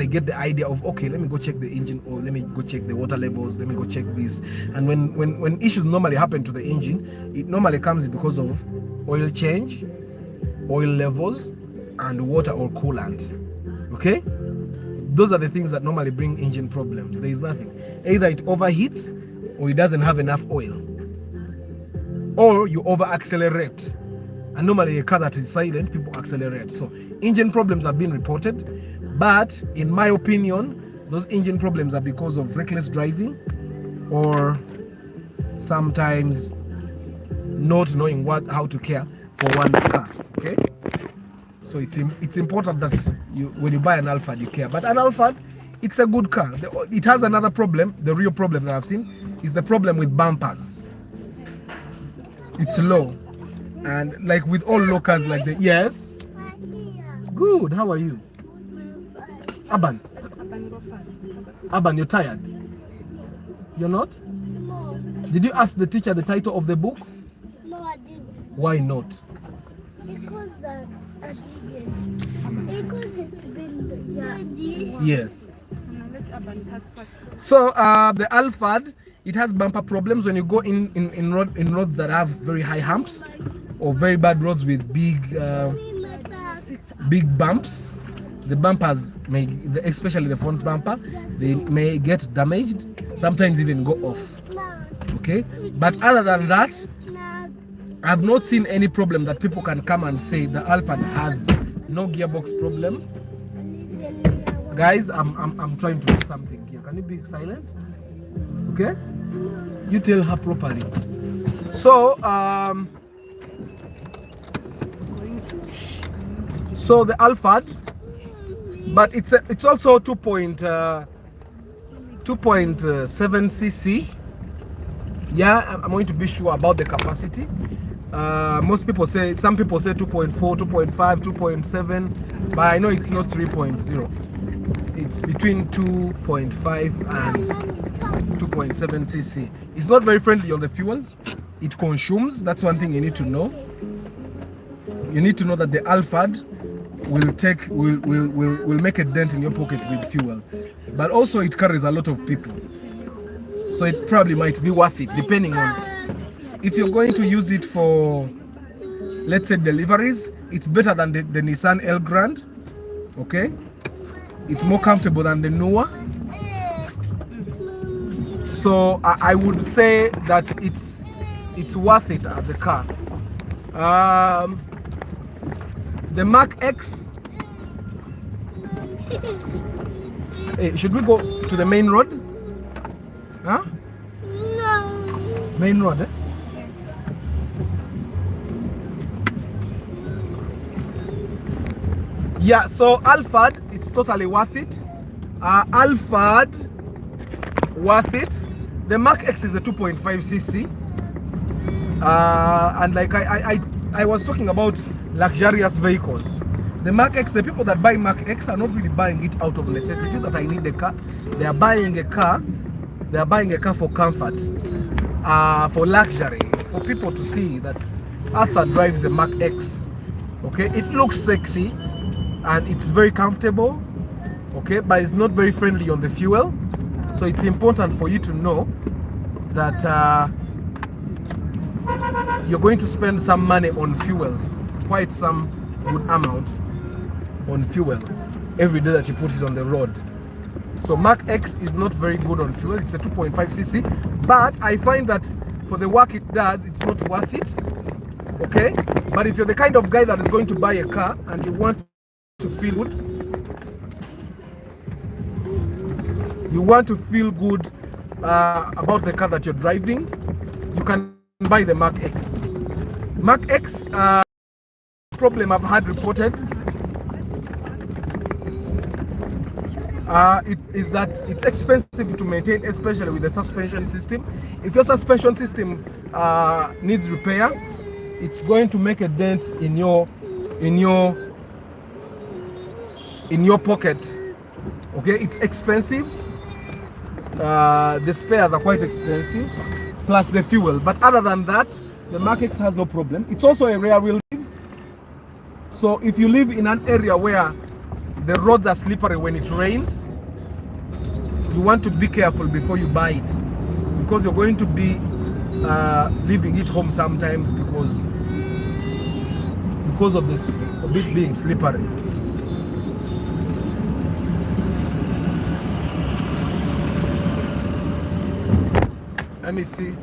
get the idea of, okay, let me go check the engine, or let me go check the water levels, let me go check this. And when issues normally happen to the engine, it normally comes because of oil change, oil levels, and water or coolant. Okay, those are the things that normally bring engine problems. There is nothing, either it overheats or it doesn't have enough oil, or you over accelerate. And normally a car that is silent, people accelerate. So engine problems have been reported, but in my opinion, those engine problems are because of reckless driving, or sometimes not knowing how to care for one's car. Okay, so it's important that when you buy an Alphard, you care. But an Alphard, it's a good car. It has another problem. The real problem that I've seen is the problem with bumpers. It's low, and like with all low cars, like yes, good. How are you, Aban? Aban, you're tired? You're not? No. Did you ask the teacher the title of the book? No, I didn't. Why not? Because I didn't. Because it's been Yes. So the Alphard, it has bumper problems when you go in roads that have very high humps, or very bad roads with big bumps. The bumpers especially the front bumper, they may get damaged, sometimes even go off. Okay, but other than that, I've not seen any problem that people can come and say the Alphard has no gearbox problem. Guys, I'm trying to do something here. Can you be silent? Okay, you tell her properly. So so the Alphard, but it's also 2.7 cc. Yeah, I'm going to be sure about the capacity. Some people say 2.4, 2.5, 2.7, but I know it's not 3.0. It's between 2.5 and 2.7 cc. It's not very friendly on the fuel. It consumes. That's one thing you need to know. You need to know that the Alphard will make a dent in your pocket with fuel, but also it carries a lot of people, so it probably might be worth it, depending on if you're going to use it for, let's say, deliveries. It's better than the Nissan L Grand. Okay, it's more comfortable than the Noah, so I would say that it's worth it as a car. The Mark X. Hey, should we go to the main road? Huh? No. Main road, eh? Yeah, so Alphard, it's totally worth it. Alphard, worth it. The Mark X is a 2.5 cc. And like I was talking about luxurious vehicles. the Mark X, the people that buy Mark X are not really buying it out of necessity that I need a car. They are buying a car. They are buying a car for comfort, for luxury, for people to see that Arthur drives a Mark X. Okay, it looks sexy and it's very comfortable. Okay, but it's not very friendly on the fuel. So it's important for you to know that you're going to spend some money on fuel, quite some good amount on fuel every day that you put it on the road. So Mark X is not very good on fuel. It's a 2.5cc, but I find that for the work it does, it's not worth it. Okay, but if you're the kind of guy that is going to buy a car and you want to feel good, about the car that you're driving, you can buy the Mark X. Mark X, problem I've had reported it is that it's expensive to maintain, especially with the suspension system. If your suspension system needs repair, it's going to make a dent in your pocket. Okay, it's expensive. The spares are quite expensive, plus the fuel. But other than that, the Mark X has no problem. It's also a rear wheel drive. So if you live in an area where the roads are slippery when it rains, you want to be careful before you buy it, because you're going to be leaving it home sometimes because of it being slippery. Let me see.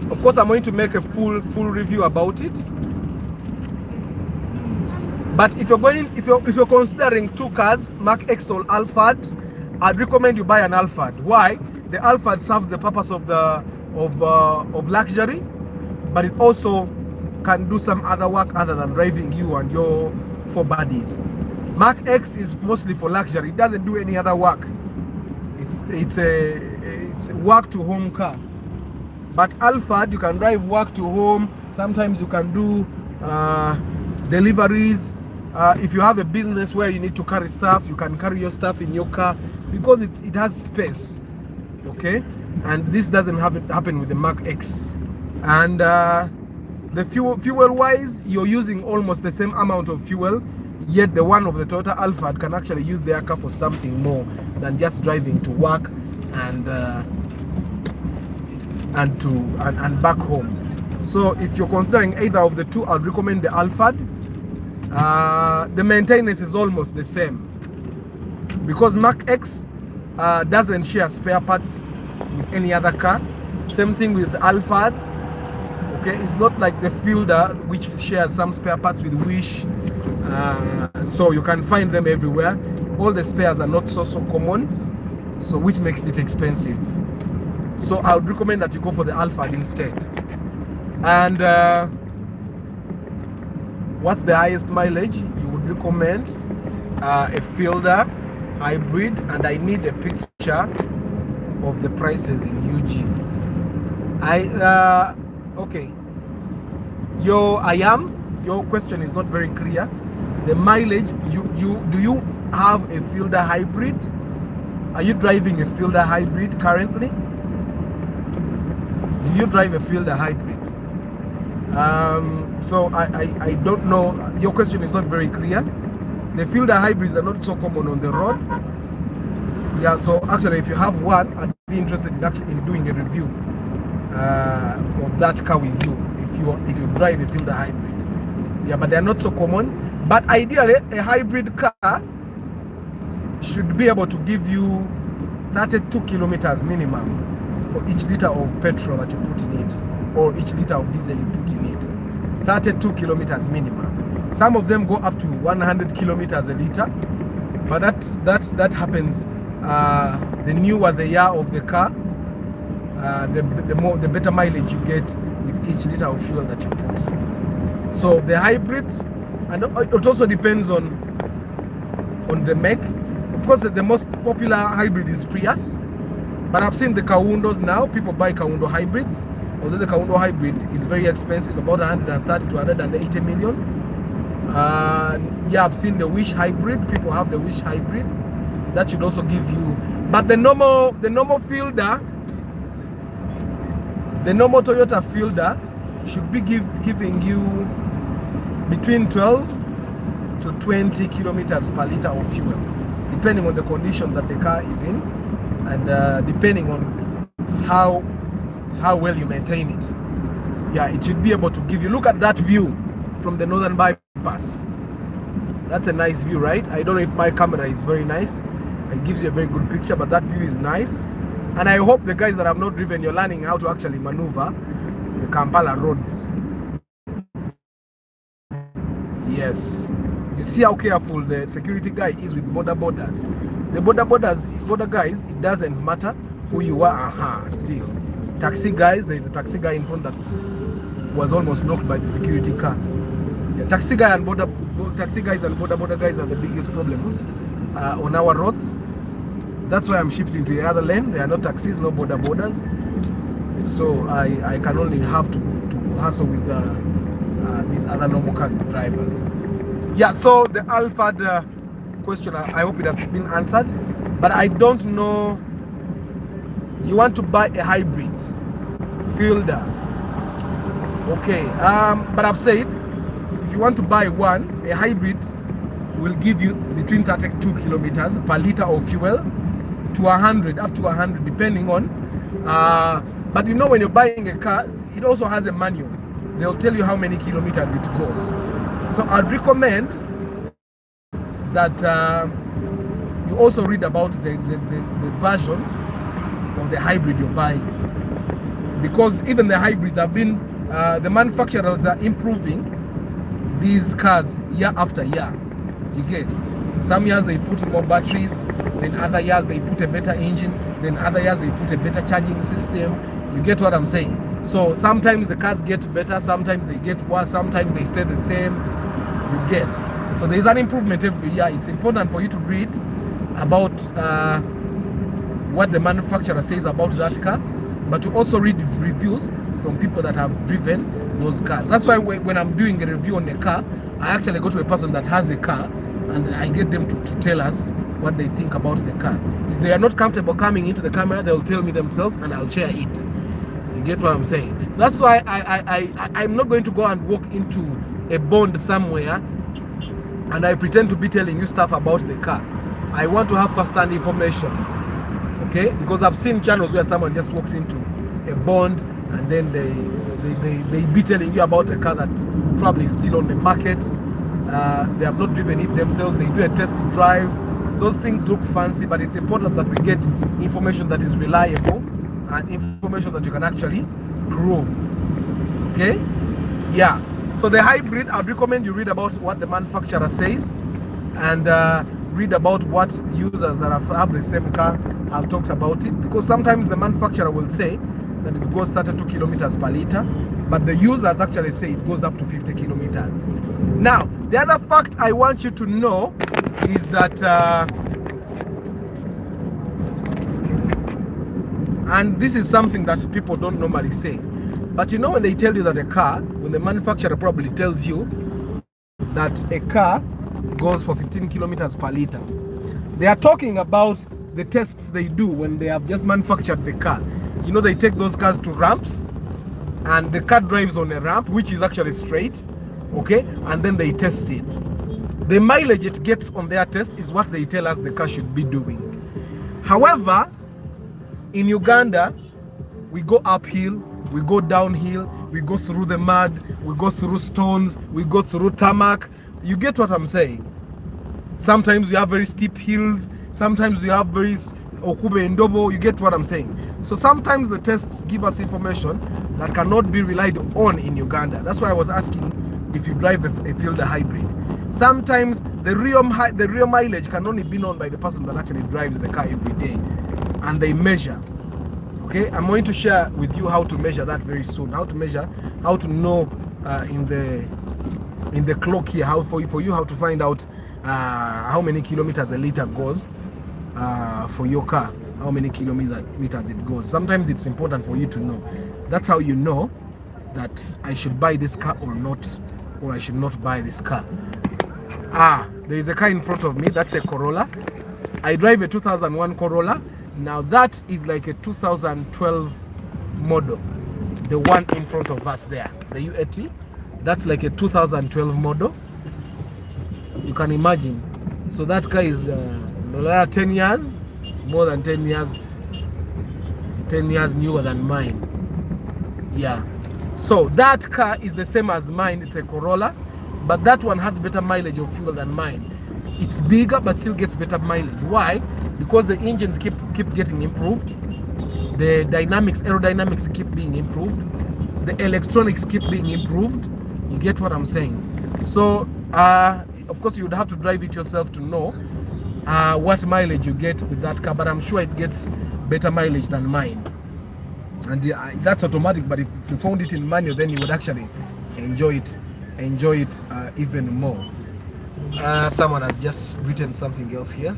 Of course, I'm going to make a full review about it. But if you're considering two cars, Mark X or Alphard, I'd recommend you buy an Alphard. Why? The Alphard serves the purpose of luxury, but it also can do some other work other than driving you and your four buddies. Mark X is mostly for luxury. It doesn't do any other work. It's a work to home car. But Alphard, you can drive work to home. Sometimes you can do deliveries. If you have a business where you need to carry stuff, you can carry your stuff in your car because it has space. Okay, and this doesn't happen with the Mark X. And the fuel wise, you're using almost the same amount of fuel, yet the one of the Toyota Alphard can actually use their car for something more than just driving to work and back home. So if you're considering either of the two, I'd recommend the Alphard. The maintenance is almost the same because Mark X doesn't share spare parts with any other car. Same thing with Alphard. Okay, it's not like the Fielder, which shares some spare parts with Wish, so you can find them everywhere. All the spares are not so common, so which makes it expensive. So I would recommend that you go for the Alphard instead. And what's the highest mileage? You would recommend a Fielder hybrid, and I need a picture of the prices in UG. Okay. Your question is not very clear. The mileage, do you have a Fielder hybrid? Are you driving a Fielder hybrid currently? Do you drive a Fielder hybrid? So I don't know. Your question is not very clear. The Fielder hybrids are not so common on the road. Yeah, so actually if you have one, I'd be interested in doing a review of that car with you if you drive a Fielder hybrid. Yeah, but they're not so common. But ideally, a hybrid car should be able to give you 32 kilometers minimum for each liter of petrol that you put in it, or each liter of diesel you put in it. 32 kilometers minimum. Some of them go up to 100 kilometers a liter, but that happens. The newer the year of the car, the better mileage you get with each liter of fuel that you put. So the hybrids, and it also depends on the make. Of course, the most popular hybrid is Prius, but I've seen the Kaundos now. People buy Kaundo hybrids, although the Kaundo hybrid is very expensive, about 130 to 180 million. Yeah, I've seen the Wish Hybrid. People have the Wish Hybrid. That should also give you, but the normal Fielder, the normal Toyota Fielder should be giving you between 12 to 20 kilometers per liter of fuel, depending on the condition that the car is in, and depending on how well you maintain it. Yeah, it should be able to give you. Look at that view from the Northern Bypass. That's a nice view, right? I don't know if my camera is very nice. It gives you a very good picture, but that view is nice. And I hope the guys that have not driven, you're learning how to actually maneuver the Kampala roads. Yes. You see how careful the security guy is with border borders. The border guys, it doesn't matter who you are. Still. Taxi guys, there is a taxi guy in front that was almost knocked by the security car. The taxi guys and border guys are the biggest problem on our roads. That's why I'm shifting to the other lane. There are no taxis, no borders. So I can only have to hustle with these other normal car drivers. Yeah, so the Alphard question, I hope it has been answered. But I don't know. You want to buy a hybrid Fielder. Okay, but I've said, if you want to buy one, a hybrid will give you between 32 kilometers per liter of fuel to 100, up to 100, depending on. But you know, when you're buying a car, it also has a manual. They'll tell you how many kilometers it goes. So I'd recommend that you also read about the version of the hybrid you're buying, because even the hybrids have been, the manufacturers are improving these cars year after year. You get, some years they put more batteries, then other years they put a better engine, then other years they put a better charging system. You get what I'm saying? So sometimes the cars get better, sometimes they get worse, sometimes they stay the same. You get, so there is an improvement every year. It's important for you to read about what the manufacturer says about that car, but to also read reviews from people that have driven those cars. That's why when I'm doing a review on a car, I actually go to a person that has a car and I get them to tell us what they think about the car. If they are not comfortable coming into the camera, they'll tell me themselves and I'll share it. You get what I'm saying? So that's why I'm not going to go and walk into a bond somewhere and I pretend to be telling you stuff about the car. I want to have first-hand information, okay? Because I've seen channels where someone just walks into a bond and then they be telling you about a car that probably is still on the market. They have not driven it themselves. They do a test drive. Those things look fancy, but it's important that we get information that is reliable and information that you can actually prove. Okay? Yeah. So the hybrid, I'd recommend you read about what the manufacturer says and read about what users that have the same car have talked about it, because sometimes the manufacturer will say that it goes 32 kilometers per liter, but the users actually say it goes up to 50 kilometers. Now, the other fact I want you to know is that, and this is something that people don't normally say, but you know, when they tell you that a car, when the manufacturer probably tells you that a car goes for 15 kilometers per liter, they are talking about the tests they do when they have just manufactured the car. You know, they take those cars to ramps and the car drives on a ramp which is actually straight, okay, and then they test it. The mileage it gets on their test is what they tell us the car should be doing. However, in Uganda, we go uphill, we go downhill, we go through the mud, we go through stones, we go through tarmac. You get what I'm saying? Sometimes we have very steep hills, sometimes we have very okube and dobo. You get what I'm saying? So sometimes the tests give us information that cannot be relied on in Uganda. That's why I was asking if you drive a Fielder hybrid. Sometimes the real mileage can only be known by the person that actually drives the car every day, and they measure. Okay, I'm going to share with you how to measure that very soon. How to measure, how to know in the clock here, how for you how to find out how many kilometers a liter goes for your car, how many kilometers it goes. Sometimes it's important for you to know. That's how you know that I should buy this car or not, or I should not buy this car. There is a car in front of me. That's a Corolla. I drive a 2001 Corolla. Now that is like a 2012 model. The one in front of us there, the U80. That's like a 2012 model. You can imagine. So that car is 10 years, more than 10 years, 10 years newer than mine. Yeah. So that car is the same as mine. It's a Corolla, but that one has better mileage of fuel than mine. It's bigger, but still gets better mileage. Why? Because the engines keep getting improved. The dynamics, aerodynamics keep being improved. The electronics keep being improved. You get what I'm saying? So, of course, you would have to drive it yourself to know what mileage you get with that car. But I'm sure it gets better mileage than mine. And that's automatic. But if you found it in manual, then you would actually enjoy it even more. Someone has just written something else here.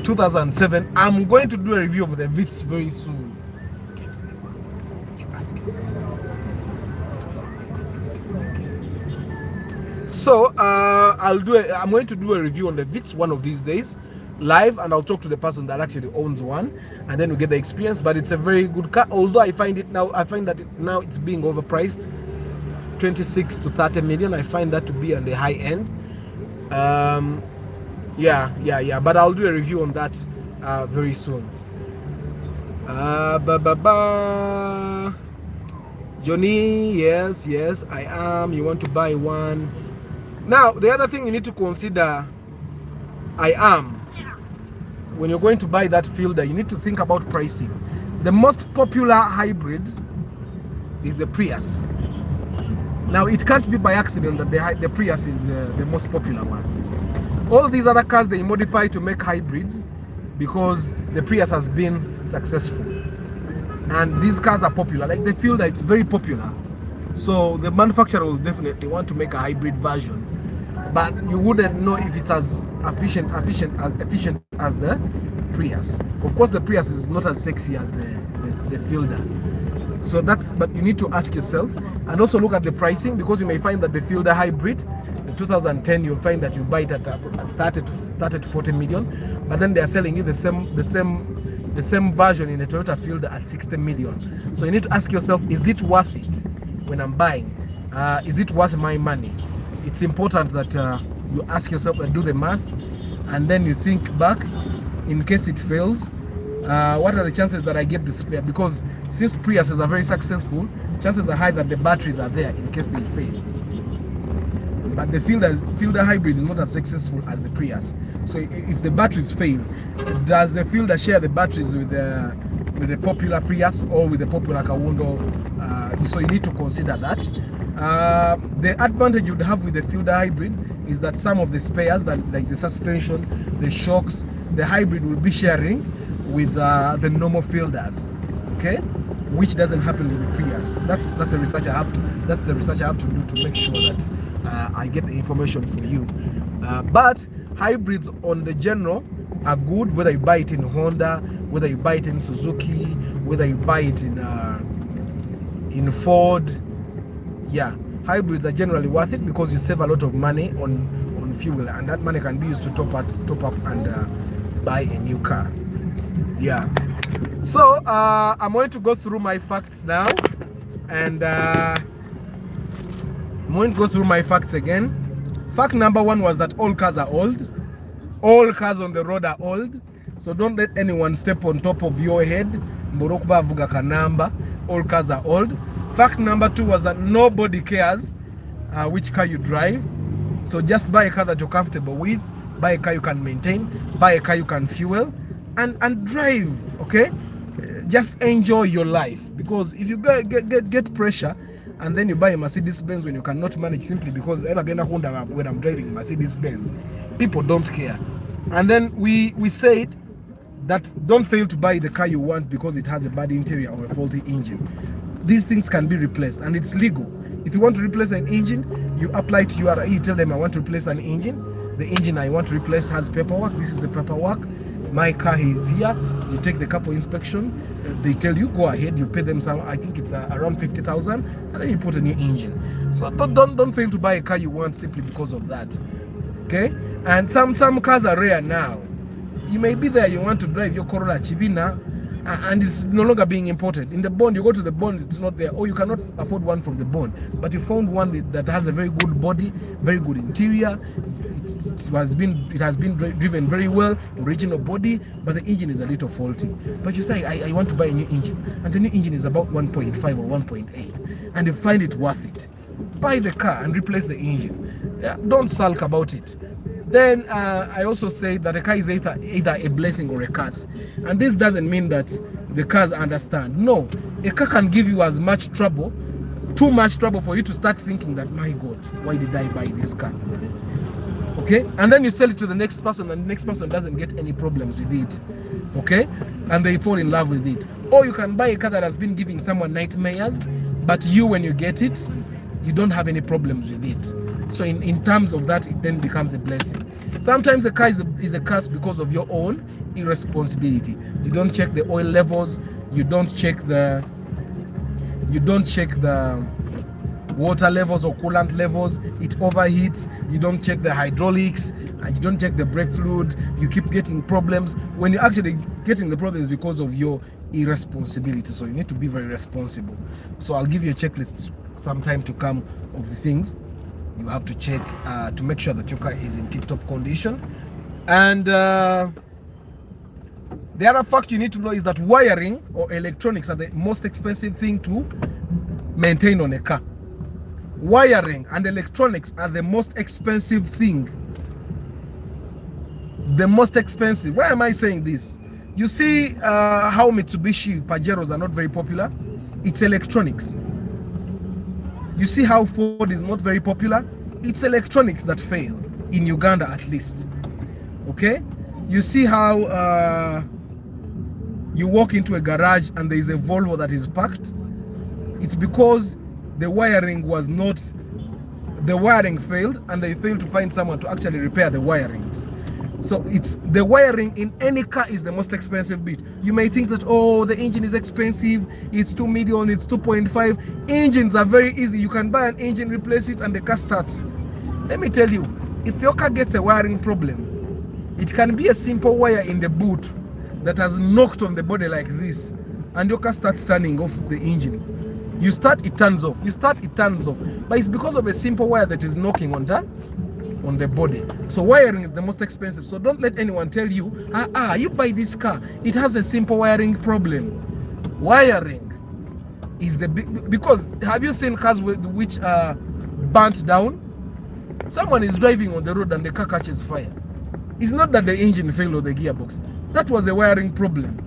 2007. I'm going to do a review of the Vitz very soon. So I'm going to do a review on the Vitz one of these days, live, and I'll talk to the person that actually owns one, and then we get the experience. But it's a very good car. Although I find that now it's being overpriced, 26 to 30 million. I find that to be on the high end. Yeah. But I'll do a review on that very soon. Johnny, yes, I am. You want to buy one? Now, the other thing you need to consider, when you're going to buy that Fielder, you need to think about pricing. The most popular hybrid is the Prius. Now, it can't be by accident that the Prius is the most popular one. All these other cars, they modify to make hybrids because the Prius has been successful. And these cars are popular. Like the Fielder, it's very popular. So the manufacturer will definitely want to make a hybrid version. But you wouldn't know if it's as efficient as the Prius. Of course, the Prius is not as sexy as the Fielder. So but you need to ask yourself, and also look at the pricing, because you may find that the Fielder hybrid, the 2010, you'll find that you buy it at 30 to 40 million, but then they are selling you the same version in a Toyota Fielder at 60 million. So you need to ask yourself, is it worth it when I'm buying? Is it worth my money? It's important that you ask yourself and do the math, and then you think back, in case it fails, what are the chances that I get the spare? Because since Priuses are very successful, chances are high that the batteries are there in case they fail. But the Fielder hybrid is not as successful as the Prius. So if the batteries fail, does the Fielder share the batteries with the popular Prius or with the popular Kawondo? So you need to consider that. The advantage you'd have with the Fielder hybrid is that some of the spares, like the suspension, the shocks, the hybrid will be sharing with the normal Fielders, okay? Which doesn't happen with the Prius. That's the research I have to do to make sure that I get the information for you. But hybrids on the general are good, whether you buy it in Honda, whether you buy it in Suzuki, whether you buy it in Ford. Yeah, hybrids are generally worth it because you save a lot of money on fuel, and that money can be used to top up and buy a new car. Yeah. So I'm going to go through my facts now, and I'm going to go through my facts again. Fact number 1 was that all cars are old. All cars on the road are old. So don't let anyone step on top of your head. All cars are old. Fact number 2 was that nobody cares which car you drive. So just buy a car that you're comfortable with, buy a car you can maintain, buy a car you can fuel, and drive, okay? Just enjoy your life, because if you get pressure and then you buy a Mercedes-Benz when you cannot manage simply because when I'm driving Mercedes-Benz, people don't care. And then we said that don't fail to buy the car you want because it has a bad interior or a faulty engine. These things can be replaced, and it's legal. If you want to replace an engine, you apply to URA, you tell them I want to replace an engine. The engine I want to replace has paperwork. This is the paperwork. My car is here. You take the car for inspection. They tell you go ahead. You pay them some. I think it's around 50,000, and then you put a new engine. So don't fail to buy a car you want simply because of that. Okay? And some cars are rare now. You may be there, you want to drive your Corolla Chivina, and it's no longer being imported. In the bond, you go to the bond, it's not there, or you cannot afford one from the bond. But you found one that has a very good body, very good interior. It has been driven very well, original body, but the engine is a little faulty. But you say, I want to buy a new engine, and the new engine is about 1.5 or 1.8, and you find it worth it. Buy the car and replace the engine. Yeah, don't sulk about it. Then I also say that a car is either a blessing or a curse. And this doesn't mean that the cars understand. No, a car can give you as much trouble, too much trouble for you to start thinking that, my God, why did I buy this car? Okay? And then you sell it to the next person, and the next person doesn't get any problems with it. Okay? And they fall in love with it. Or you can buy a car that has been giving someone nightmares, but you, when you get it, you don't have any problems with it. So in terms of that, it then becomes a blessing. Sometimes a car is a curse because of your own irresponsibility. You don't check the oil levels, you don't check the water levels or coolant levels, it overheats, you don't check the hydraulics, and you don't check the brake fluid, you keep getting problems when you're actually getting the problems because of your irresponsibility. So you need to be very responsible. So I'll give you a checklist sometime to come of the things you have to check to make sure that your car is in tip-top condition. And the other fact you need to know is that wiring or electronics are the most expensive thing to maintain on a car. Wiring and electronics are the most expensive thing. The most expensive. Why am I saying this? You see how Mitsubishi Pajeros are not very popular? It's electronics. You see how Ford is not very popular? It's electronics that fail, in Uganda at least. Okay? You see how you walk into a garage and there is a Volvo that is parked? It's because the wiring failed, and they failed to find someone to actually repair the wirings. So it's the wiring in any car is the most expensive bit. You may think that, oh, the engine is expensive, it's 2 million, it's 2.5. Engines are very easy. You can buy an engine, replace it, and the car starts. Let me tell you, if your car gets a wiring problem, it can be a simple wire in the boot that has knocked on the body like this, and your car starts turning off the engine. You start, it turns off. You start, it turns off. But it's because of a simple wire that is knocking on the body. So wiring is the most expensive. So don't let anyone tell you, you buy this car, it has a simple wiring problem. Wiring is the big, because have you seen cars which are burnt down? Someone is driving on the road and the car catches fire. It's not that the engine failed or the gearbox. That was a wiring problem.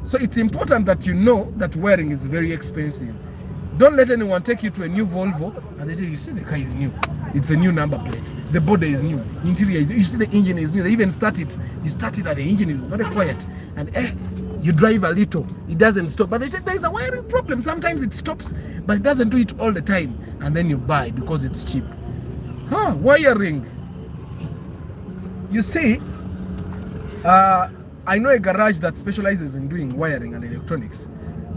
So it's important that you know that wiring is very expensive. Don't let anyone take you to a new Volvo and they tell you, see, the car is new. It's a new number plate. The body is new. Interior is new. You see, the engine is new. They even start it. You start it and the engine is very quiet. And you drive a little. It doesn't stop. But there is a wiring problem. Sometimes it stops, but it doesn't do it all the time. And then you buy because it's cheap. Wiring. You see, I know a garage that specializes in doing wiring and electronics,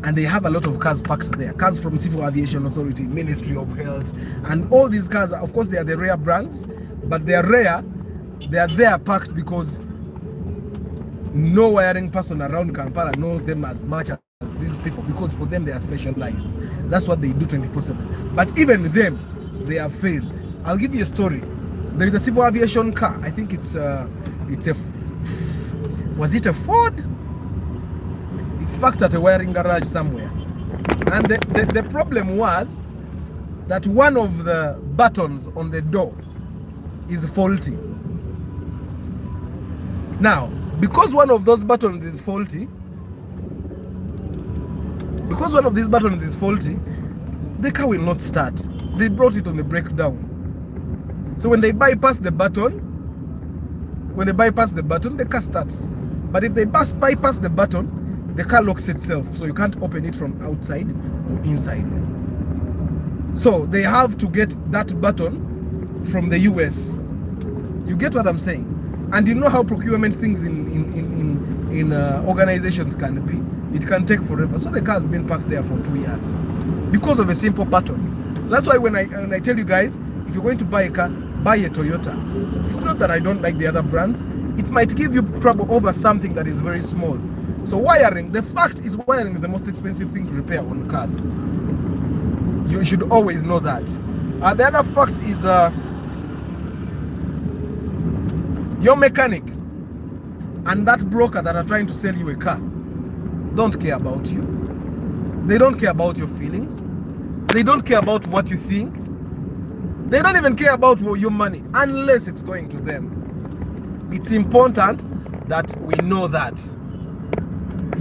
and they have a lot of cars parked there. Cars from Civil Aviation Authority, Ministry of Health, and all these cars, of course, they are the rare brands, but they are rare. They are there parked because no wiring person around Kampala knows them as much as these people, because for them they are specialized. That's what they do 24/7. But even them, they have failed. I'll give you a story. There is a Civil Aviation car. I think was it a Ford? It's parked at a wiring garage somewhere. And the problem was that one of the buttons on the door is faulty. Now, because one of those buttons is faulty, the car will not start. They brought it on the breakdown. So when they bypass the button, the car starts. But if they bypass the button, the car locks itself, so you can't open it from outside or inside. So they have to get that button from the US. You get what I'm saying? And you know how procurement things in organizations can be. It can take forever. So the car has been parked there for 2 years because of a simple button. that's why when I tell you guys, if you're going to buy a car, buy a Toyota. It's not that I don't like the other brands. It might give you trouble over something that is very small. So wiring, the fact is wiring is the most expensive thing to repair on cars. You should always know that. The other fact is your mechanic and that broker that are trying to sell you a car don't care about you. They don't care about your feelings. They don't care about what you think. They don't even care about your money unless it's going to them. It's important that we know that.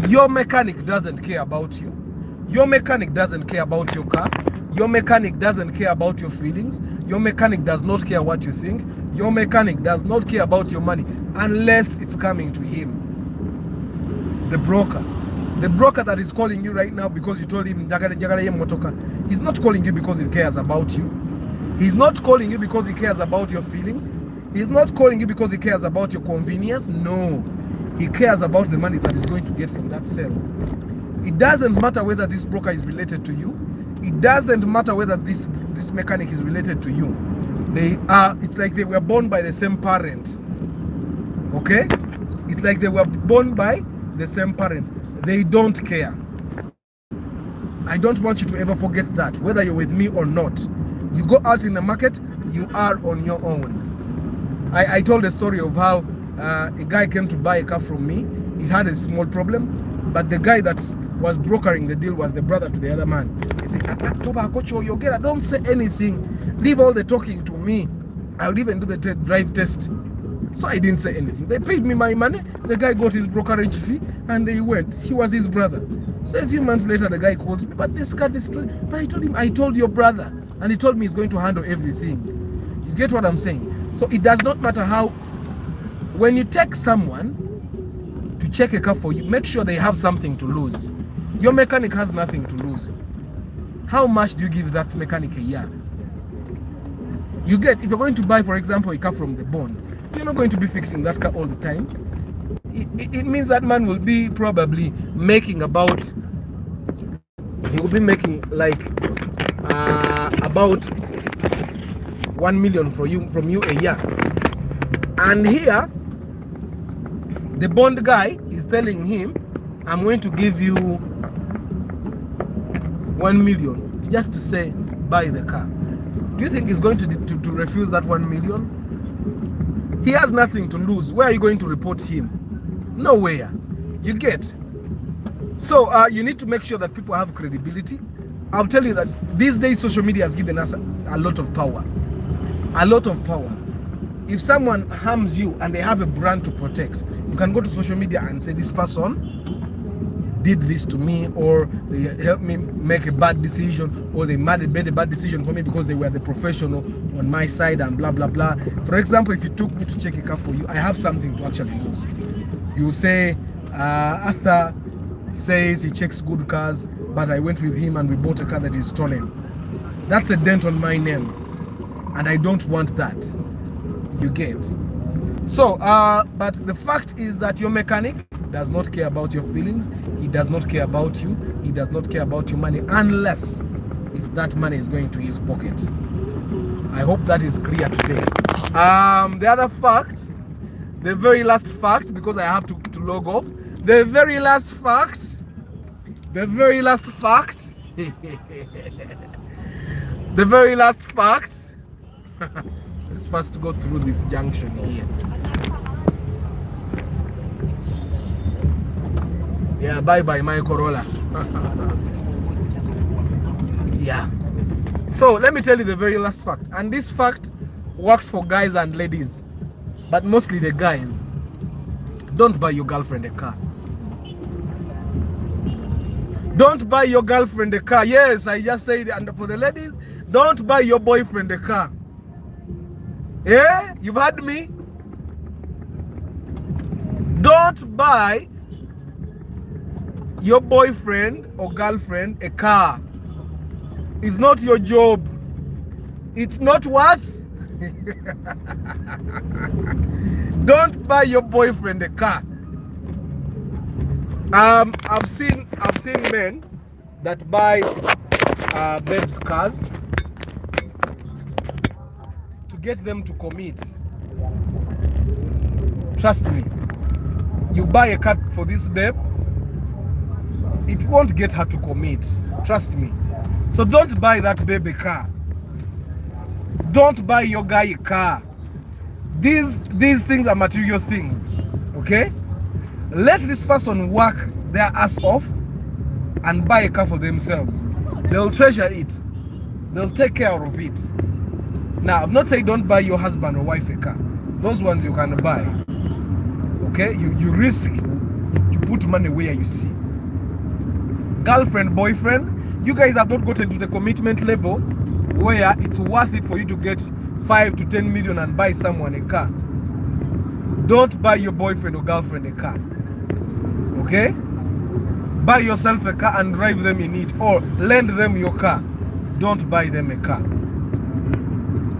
Your mechanic doesn't care about you. Your mechanic doesn't care about your car. Your mechanic doesn't care about your feelings. Your mechanic does not care what you think. Your mechanic does not care about your money unless it's coming to him. The broker. The broker that is calling you right now because you told him he's not calling you because he cares about you. He's not calling you because he cares about your feelings. He's not calling you because he cares about your convenience. No. He cares about the money that he's going to get from that sale. It doesn't matter whether this broker is related to you. It doesn't matter whether this mechanic is related to you. It's like they were born by the same parent. Okay? It's like they were born by the same parent. They don't care. I don't want you to ever forget that, whether you're with me or not. You go out in the market, you are on your own. I told a story of how a guy came to buy a car from me. He had a small problem, but the guy that was brokering the deal was the brother to the other man. He said, don't say anything. Leave all the talking to me. I'll even do the drive test. So I didn't say anything. They paid me my money. The guy got his brokerage fee and they went. He was his brother. So a few months later, the guy calls me, but this car destroyed. But I told him, I told your brother. And he told me he's going to handle everything. You get what I'm saying? So it does not matter how, when you take someone to check a car for you, make sure they have something to lose. Your mechanic has nothing to lose. How much do you give that mechanic a year? You get, if you're going to buy, for example, a car from the bond, you're not going to be fixing that car all the time. It means that man will be probably making about, he will be making like about 1 million from you a year. And here, the bond guy is telling him, I'm going to give you 1 million just to say buy the car. Do you think he's going to refuse that 1 million? He has nothing to lose. Where are you going to report him? Nowhere. You get? So you need to make sure that people have credibility. I'll tell you that these days social media has given us a lot of power. A lot of power. If someone harms you and they have a brand to protect, you can go to social media and say this person did this to me, or they helped me make a bad decision, or they made a bad decision for me because they were the professional on my side and blah blah blah. For example, if you took me to check a car for you, I have something to actually lose. You say Arthur says he checks good cars, but I went with him and we bought a car that is stolen. That's a dent on my name, and I don't want that. You get? So but the fact is that your mechanic does not care about your feelings. He does not care about you. He does not care about your money, unless if that money is going to his pocket. I hope that is clear today. The other fact, the very last fact, because I have to log off. The very last fact. The very last fact. The very last fact. Let's first go through this junction here. Yeah, bye bye my Corolla. Yeah. So let me tell you the very last fact, and this fact works for guys and ladies, but mostly the guys. Don't buy your girlfriend a car. Don't buy your girlfriend a car. Yes, I just said it. And for the ladies, don't buy your boyfriend a car. Yeah, you've heard me. Don't buy your boyfriend or girlfriend a car. It's not your job. It's not what? Don't buy your boyfriend a car. I've seen men that buy babes cars. get them to commit. Trust me. You buy a car for this babe, it won't get her to commit. Trust me. So don't buy that baby car. Don't buy your guy a car. These things are material things. Okay? Let this person work their ass off and buy a car for themselves. They'll treasure it. They'll take care of it. Now, I'm not saying don't buy your husband or wife a car. Those ones you can buy. Okay? You risk, you put money where you see. Girlfriend, boyfriend, you guys have not gotten to the commitment level where it's worth it for you to get 5 to 10 million and buy someone a car. Don't buy your boyfriend or girlfriend a car. Okay? Buy yourself a car and drive them in it, or lend them your car. Don't buy them a car.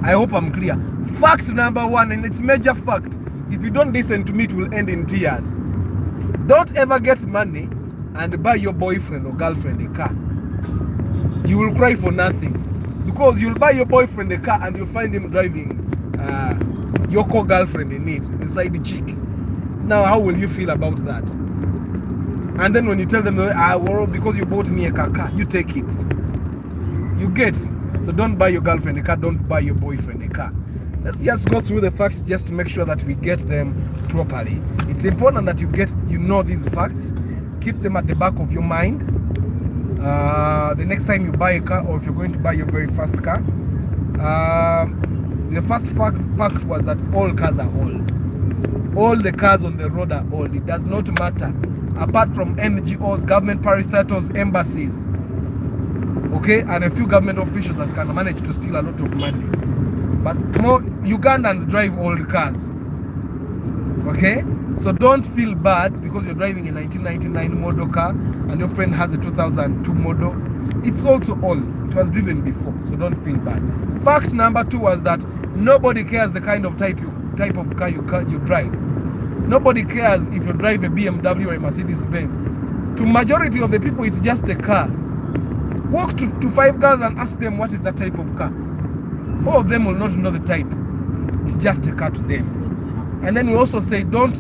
I hope I'm clear. Fact number 1, and it's major fact. If you don't listen to me, it will end in tears. Don't ever get money and buy your boyfriend or girlfriend a car. You will cry for nothing. Because you'll buy your boyfriend a car and you'll find him driving your co-girlfriend in it, inside the chick. Now, how will you feel about that? And then when you tell them, well, because you bought me a car, you take it. You get. So don't buy your girlfriend a car, don't buy your boyfriend a car. Let's just go through the facts just to make sure that we get them properly. It's important that you know these facts. Keep them at the back of your mind. The next time you buy a car, or if you're going to buy your very first car, the first fact was that all cars are old. All the cars on the road are old. It does not matter. Apart from NGOs, government parastatals, embassies, okay, and a few government officials that can manage to steal a lot of money. But more Ugandans drive old cars. Okay? So don't feel bad because you're driving a 1999 model car and your friend has a 2002 model. It's also old. It was driven before, so don't feel bad. Fact number 2 was that nobody cares the kind of type of car you drive. Nobody cares if you drive a BMW or a Mercedes-Benz. To majority of the people, it's just a car. Walk to 5 girls and ask them what is that type of car. 4 of them will not know the type. It's just a car to them. And then we also say don't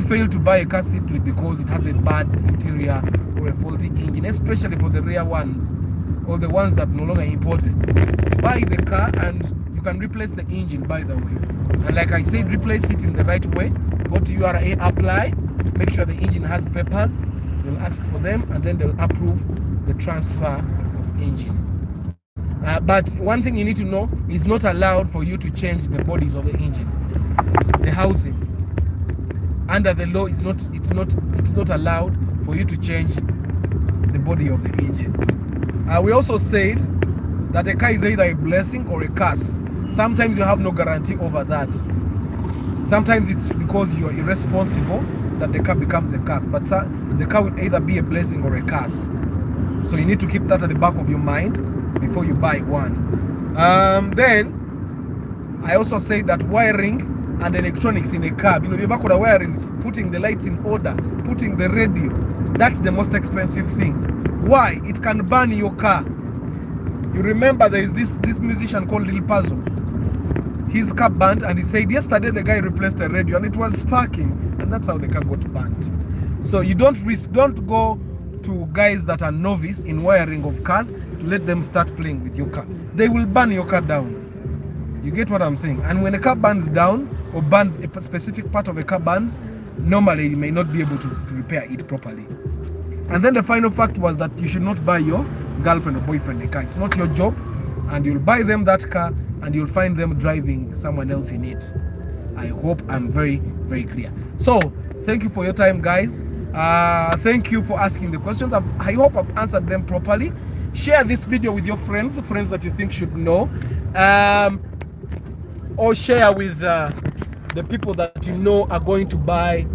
fail to buy a car simply because it has a bad interior or a faulty engine, especially for the rare ones or the ones that no longer imported. Buy the car and you can replace the engine, by the way. And like I said, replace it in the right way. Go to URA, apply, make sure the engine has papers. They'll ask for them and then they'll approve the transfer of engine. But one thing you need to know, it's not allowed for you to change the bodies of the engine, the housing. Under the law, it's not allowed for you to change the body of the engine. We also said that a car is either a blessing or a curse. Sometimes you have no guarantee over that. Sometimes it's because you are irresponsible that the car becomes a curse. But the car will either be a blessing or a curse. So you need to keep that at the back of your mind before you buy one. Then I also say that wiring and electronics in a car, you're back with the wiring, putting the lights in order, putting the radio, that's the most expensive thing. Why? It can burn your car. You remember there is this musician called Lil Puzzle. His car burned and he said yesterday the guy replaced the radio and it was sparking, and that's how the car got burnt. So you don't go to guys that are novice in wiring of cars to let them start playing with your car. They will burn your car down. You get what I'm saying? And when a car burns down or burns a specific part of a car burns, normally you may not be able to repair it properly. And then the final fact was that you should not buy your girlfriend or boyfriend a car. It's not your job, and you'll buy them that car and you'll find them driving someone else in it. I hope I'm very, very clear. So thank you for your time, guys. Thank you for asking the questions. I hope I've answered them properly. Share this video with your friends that you think should know, or share with the people that you know are going to buy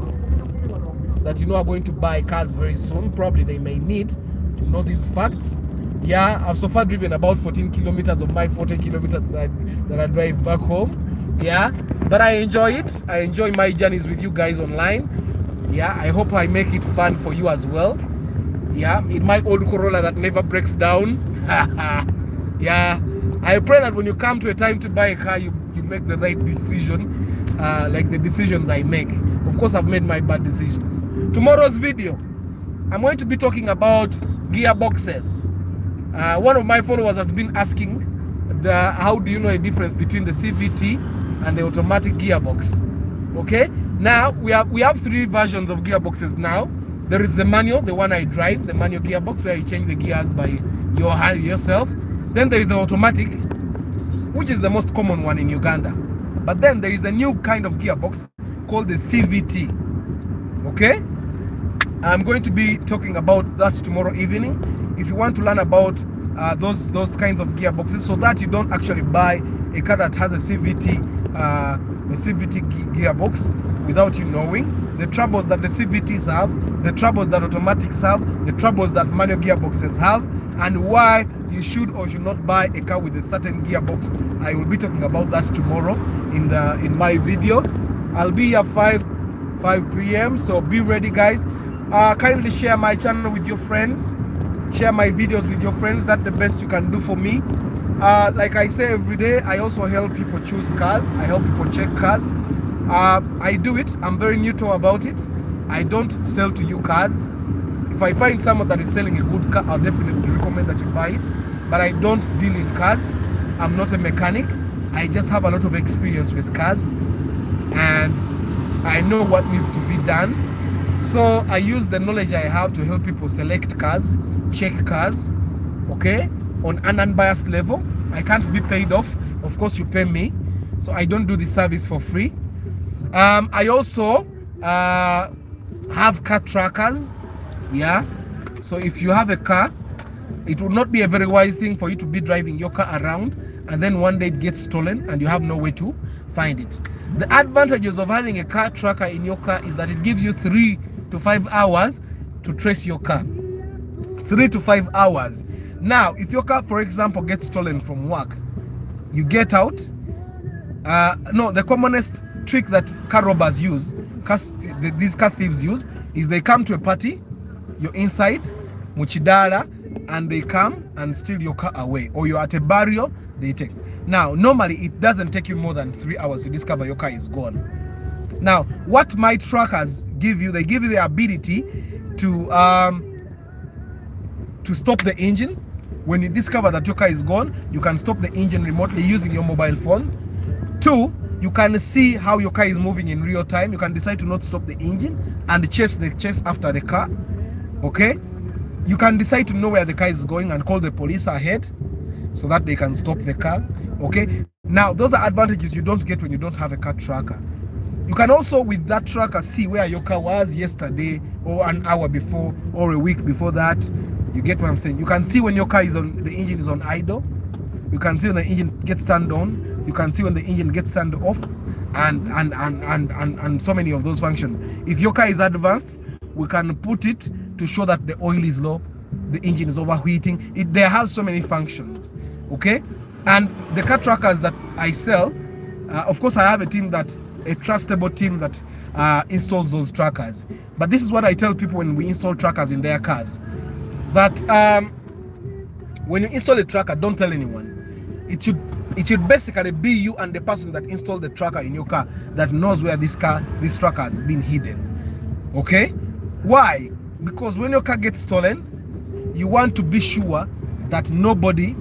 cars very soon. Probably they may need to know these facts. Yeah, I've so far driven about 14 kilometers of my 40 kilometers that I drive back home. Yeah, but I enjoy it. I enjoy my journeys with you guys online. Yeah, I hope I make it fun for you as well. Yeah, in my old Corolla that never breaks down. Yeah, I pray that when you come to a time to buy a car, you make the right decision, like the decisions I make. Of course, I've made my bad decisions. Tomorrow's video, I'm going to be talking about gearboxes. One of my followers has been asking, how do you know a difference between the CVT and the automatic gearbox? Okay, now we have 3 versions of gearboxes now. There is the manual, the one I drive, the manual gearbox, where you change the gears by your hand yourself. Then there is the automatic, which is the most common one in Uganda. But then there is a new kind of gearbox called the CVT. Okay, I'm going to be talking about that tomorrow evening. If you want to learn about those kinds of gearboxes, so that you don't actually buy a car that has a CVT gearbox without you knowing the troubles that the CVTs have, the troubles that automatics have, the troubles that manual gearboxes have, and why you should or should not buy a car with a certain gearbox. I will be talking about that tomorrow in my video. I'll be here 5 p.m. so be ready, guys. Kindly share my channel with your friends, share my videos with your friends. That's the best you can do for me. Like I say every day, I also help people choose cars. I help people check cars. I do it. I'm very neutral about it. I don't sell to you cars. If I find someone that is selling a good car, I'll definitely recommend that you buy it. But I don't deal in cars. I'm not a mechanic. I just have a lot of experience with cars, and I know what needs to be done. So I use the knowledge I have to help people select cars, check cars, okay, on an unbiased level. I can't be paid off. Of course, you pay me, so I don't do the service for free. I also have car trackers. Yeah, so if you have a car, it would not be a very wise thing for you to be driving your car around and then one day it gets stolen and you have no way to find it. The advantages of having a car tracker in your car is that it gives you 3 to 5 hours to trace your car. 3 to 5 hours. Now, if your car, for example, gets stolen from work, you get out. No, the commonest trick that car robbers use, these car thieves use, is they come to a party, you're inside, Muchidala, and they come and steal your car away. Or you're at a burial, they take. Now, normally it doesn't take you more than 3 hours to discover your car is gone. Now, what my trackers give you, they give you the ability to stop the engine. When you discover that your car is gone, you can stop the engine remotely using your mobile phone. 2, you can see how your car is moving in real time. You can decide to not stop the engine and chase after the car. Okay, you can decide to know where the car is going and call the police ahead so that they can stop the car. Okay, now those are advantages you don't get when you don't have a car tracker. You can also, with that tracker, see where your car was yesterday or an hour before or a week before that. You get what I'm saying? You can see when your car is on, the engine is on idle. You can see when the engine gets turned on. You can see when the engine gets turned off, and so many of those functions. If your car is advanced, we can put it to show that the oil is low, the engine is overheating. They have so many functions. Okay, and the car trackers that I sell, of course, I have a trustable team that installs those trackers. But this is what I tell people when we install trackers in their cars, that when you install a tracker, don't tell anyone. It should basically be you and the person that installed the tracker in your car that knows where this tracker has been hidden. Okay, why? Because when your car gets stolen, you want to be sure that nobody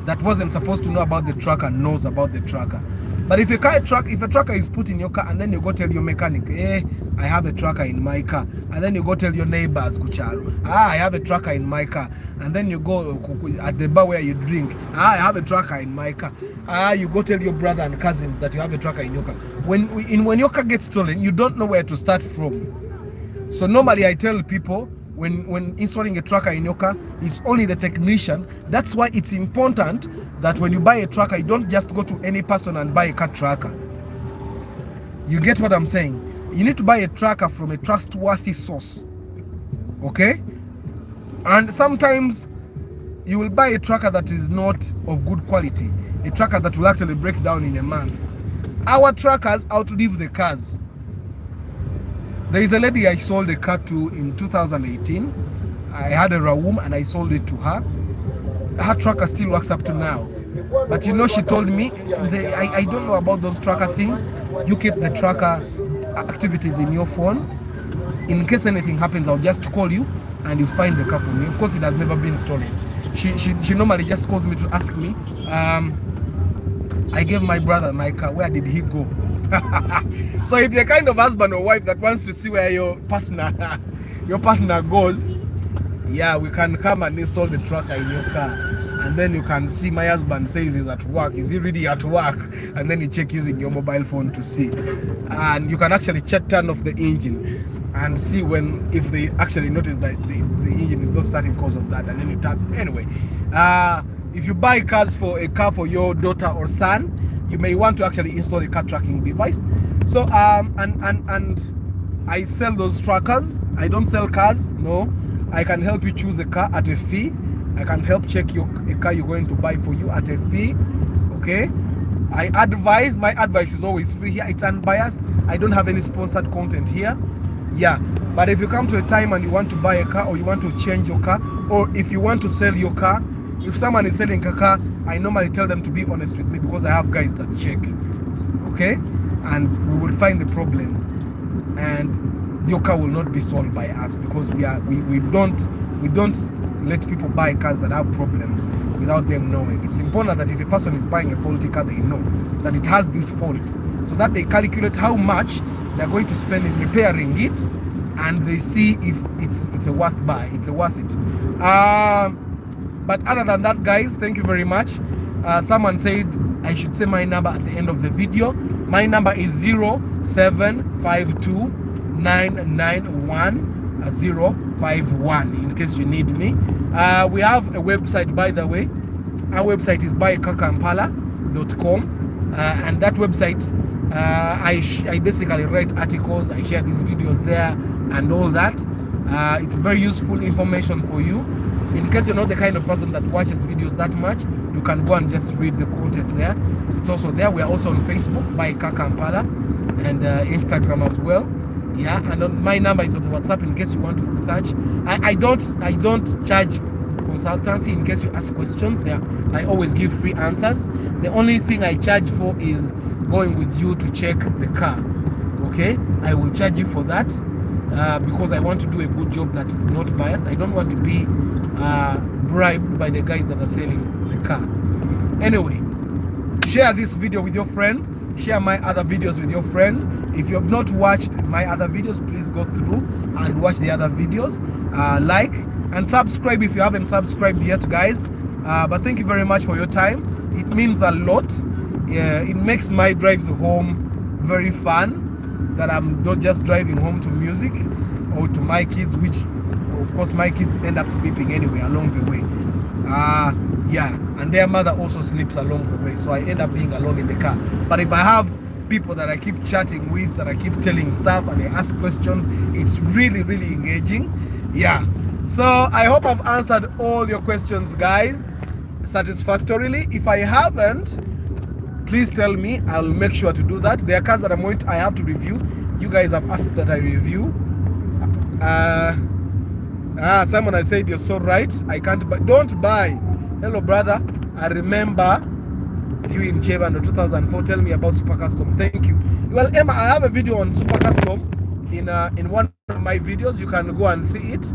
that wasn't supposed to know about the tracker knows about the tracker. But if a tracker is put in your car and then you go tell your mechanic, hey, I have a tracker in my car, and then you go tell your neighbors, Kucharo, I have a tracker in my car, and then you go at the bar where you drink, I have a tracker in my car, you go tell your brother and cousins that you have a tracker in your car. When your car gets stolen, you don't know where to start from. So normally I tell people, when installing a tracker in your car, it's only the technician. That's why it's important that when you buy a tracker, you don't just go to any person and buy a car tracker. You get what I'm saying? You need to buy a tracker from a trustworthy source. Okay? And sometimes you will buy a tracker that is not of good quality, a tracker that will actually break down in a month. Our trackers outlive the cars. There is a lady I sold a car to in 2018. I had a Raum and I sold it to her. her tracker still works up to now. But you know, she told me, I don't know about those tracker things. You keep the tracker activities in your phone. In case anything happens, I'll just call you and you find the car for me. Of course, it has never been stolen. She normally just calls me to ask me, I gave my brother my car, where did he go? So if you're kind of husband or wife that wants to see where your partner goes, yeah, we can come and install the tracker in your car, and then you can see my husband says he's at work. Is he really at work? And then you check using your mobile phone to see, and you can actually turn off the engine and see if they actually notice that the engine is not starting because of that, and then you turn. Anyway, if you buy a car for your daughter or son, you may want to actually install a car tracking device. So and I sell those trackers. I don't sell cars, no. I can help you choose a car at a fee. I can help check a car you're going to buy for you at a fee. Okay, my advice is always free here. It's unbiased. I don't have any sponsored content here. Yeah, but if you come to a time and you want to buy a car, or you want to change your car, or if you want to sell your car, if someone is selling a car, I normally tell them to be honest with me, because I have guys that check. Okay, and we will find the problem, and your car will not be sold by us, because we don't let people buy cars that have problems without them knowing. It's important that if a person is buying a faulty car, they know that it has this fault, so that they calculate how much they're going to spend in repairing it, and they see if it's a worth it. But other than that, guys, thank you very much. Someone said I should say my number at the end of the video. My number is 0752991051, in case you need me. We have a website, by the way. Our website is buyakakampala.com, and that website, I basically write articles, I share these videos there and all that. It's very useful information for you. In case you're not the kind of person that watches videos that much, you can go and just read the content there. It's also there. We are also on Facebook by Kakampala, and Instagram as well. Yeah, and my number is on WhatsApp in case you want to search. I don't charge consultancy in case you ask questions there. I always give free answers. The only thing I charge for is going with you to check the car. Okay, I will charge you for that, because I want to do a good job that is not biased. I don't want to be bribed by the guys that are selling the car. Anyway, share this video with your friend, share my other videos with your friend. If you have not watched my other videos, please go through and watch the other videos. Like and subscribe if you haven't subscribed yet, guys. But thank you very much for your time. It means a lot. It makes my drives home very fun, that I'm not just driving home to music or to my kids, which of course my kids end up sleeping anyway along the way. Yeah, and their mother also sleeps along the way, so I end up being alone in the car. But if I have people that I keep chatting with, that I keep telling stuff and they ask questions, it's really engaging. Yeah, so I hope I've answered all your questions, guys, satisfactorily. If I haven't, please tell me. I'll make sure to do that. There are cars that I have to review. You guys have asked that I review. Someone has said you're so right. I can't buy. Don't buy. Hello, brother. I remember you in Chevron 2004. Tell me about Super Custom. Thank you. Well, Emma, I have a video on Super Custom in one of my videos. You can go and see it.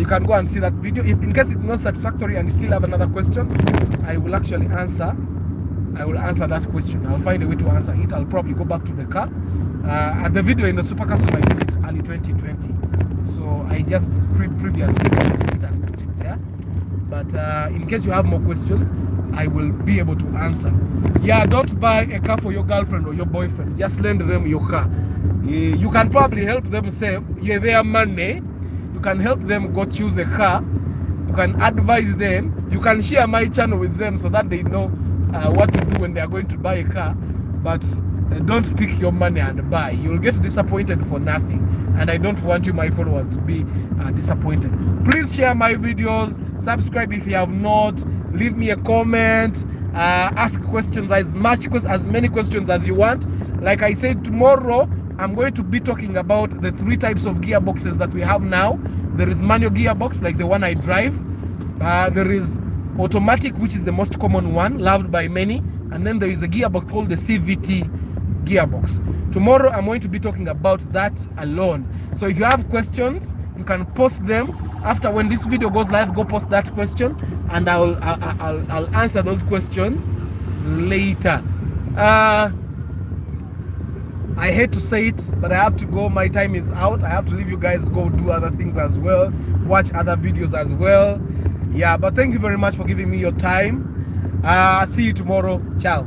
You can go and see that video. If in case it's not satisfactory and you still have another question, I will actually answer. I will answer that question. I'll find a way to answer it. I'll probably go back to the car. And the video in the Super Custom, I did it early 2020. So I just previously did that there. But in case you have more questions, I will be able to answer. Yeah, don't buy a car for your girlfriend or your boyfriend. Just lend them your car. You can probably help them save their money. You can help them go choose a car. You can advise them. You can share my channel with them so that they know what to do when they are going to buy a car. But don't pick your money and buy. You'll get disappointed for nothing, and I don't want you, my followers, to be disappointed. Please share my videos, subscribe if you have not, leave me a comment, ask questions, as many questions as you want. Like I said, tomorrow I'm going to be talking about the 3 types of gearboxes that we have now. There is manual gearbox, like the one I drive. There is automatic, which is the most common one, loved by many, and then there is a gearbox called the CVT gearbox. Tomorrow I'm going to be talking about that alone. So if you have questions, you can post them. After, when this video goes live, go post that question, and I'll answer those questions later. I hate to say it, but I have to go. My time is out. I have to leave you guys, go do other things as well, watch other videos as well. Yeah, but thank you very much for giving me your time. See you tomorrow. Ciao.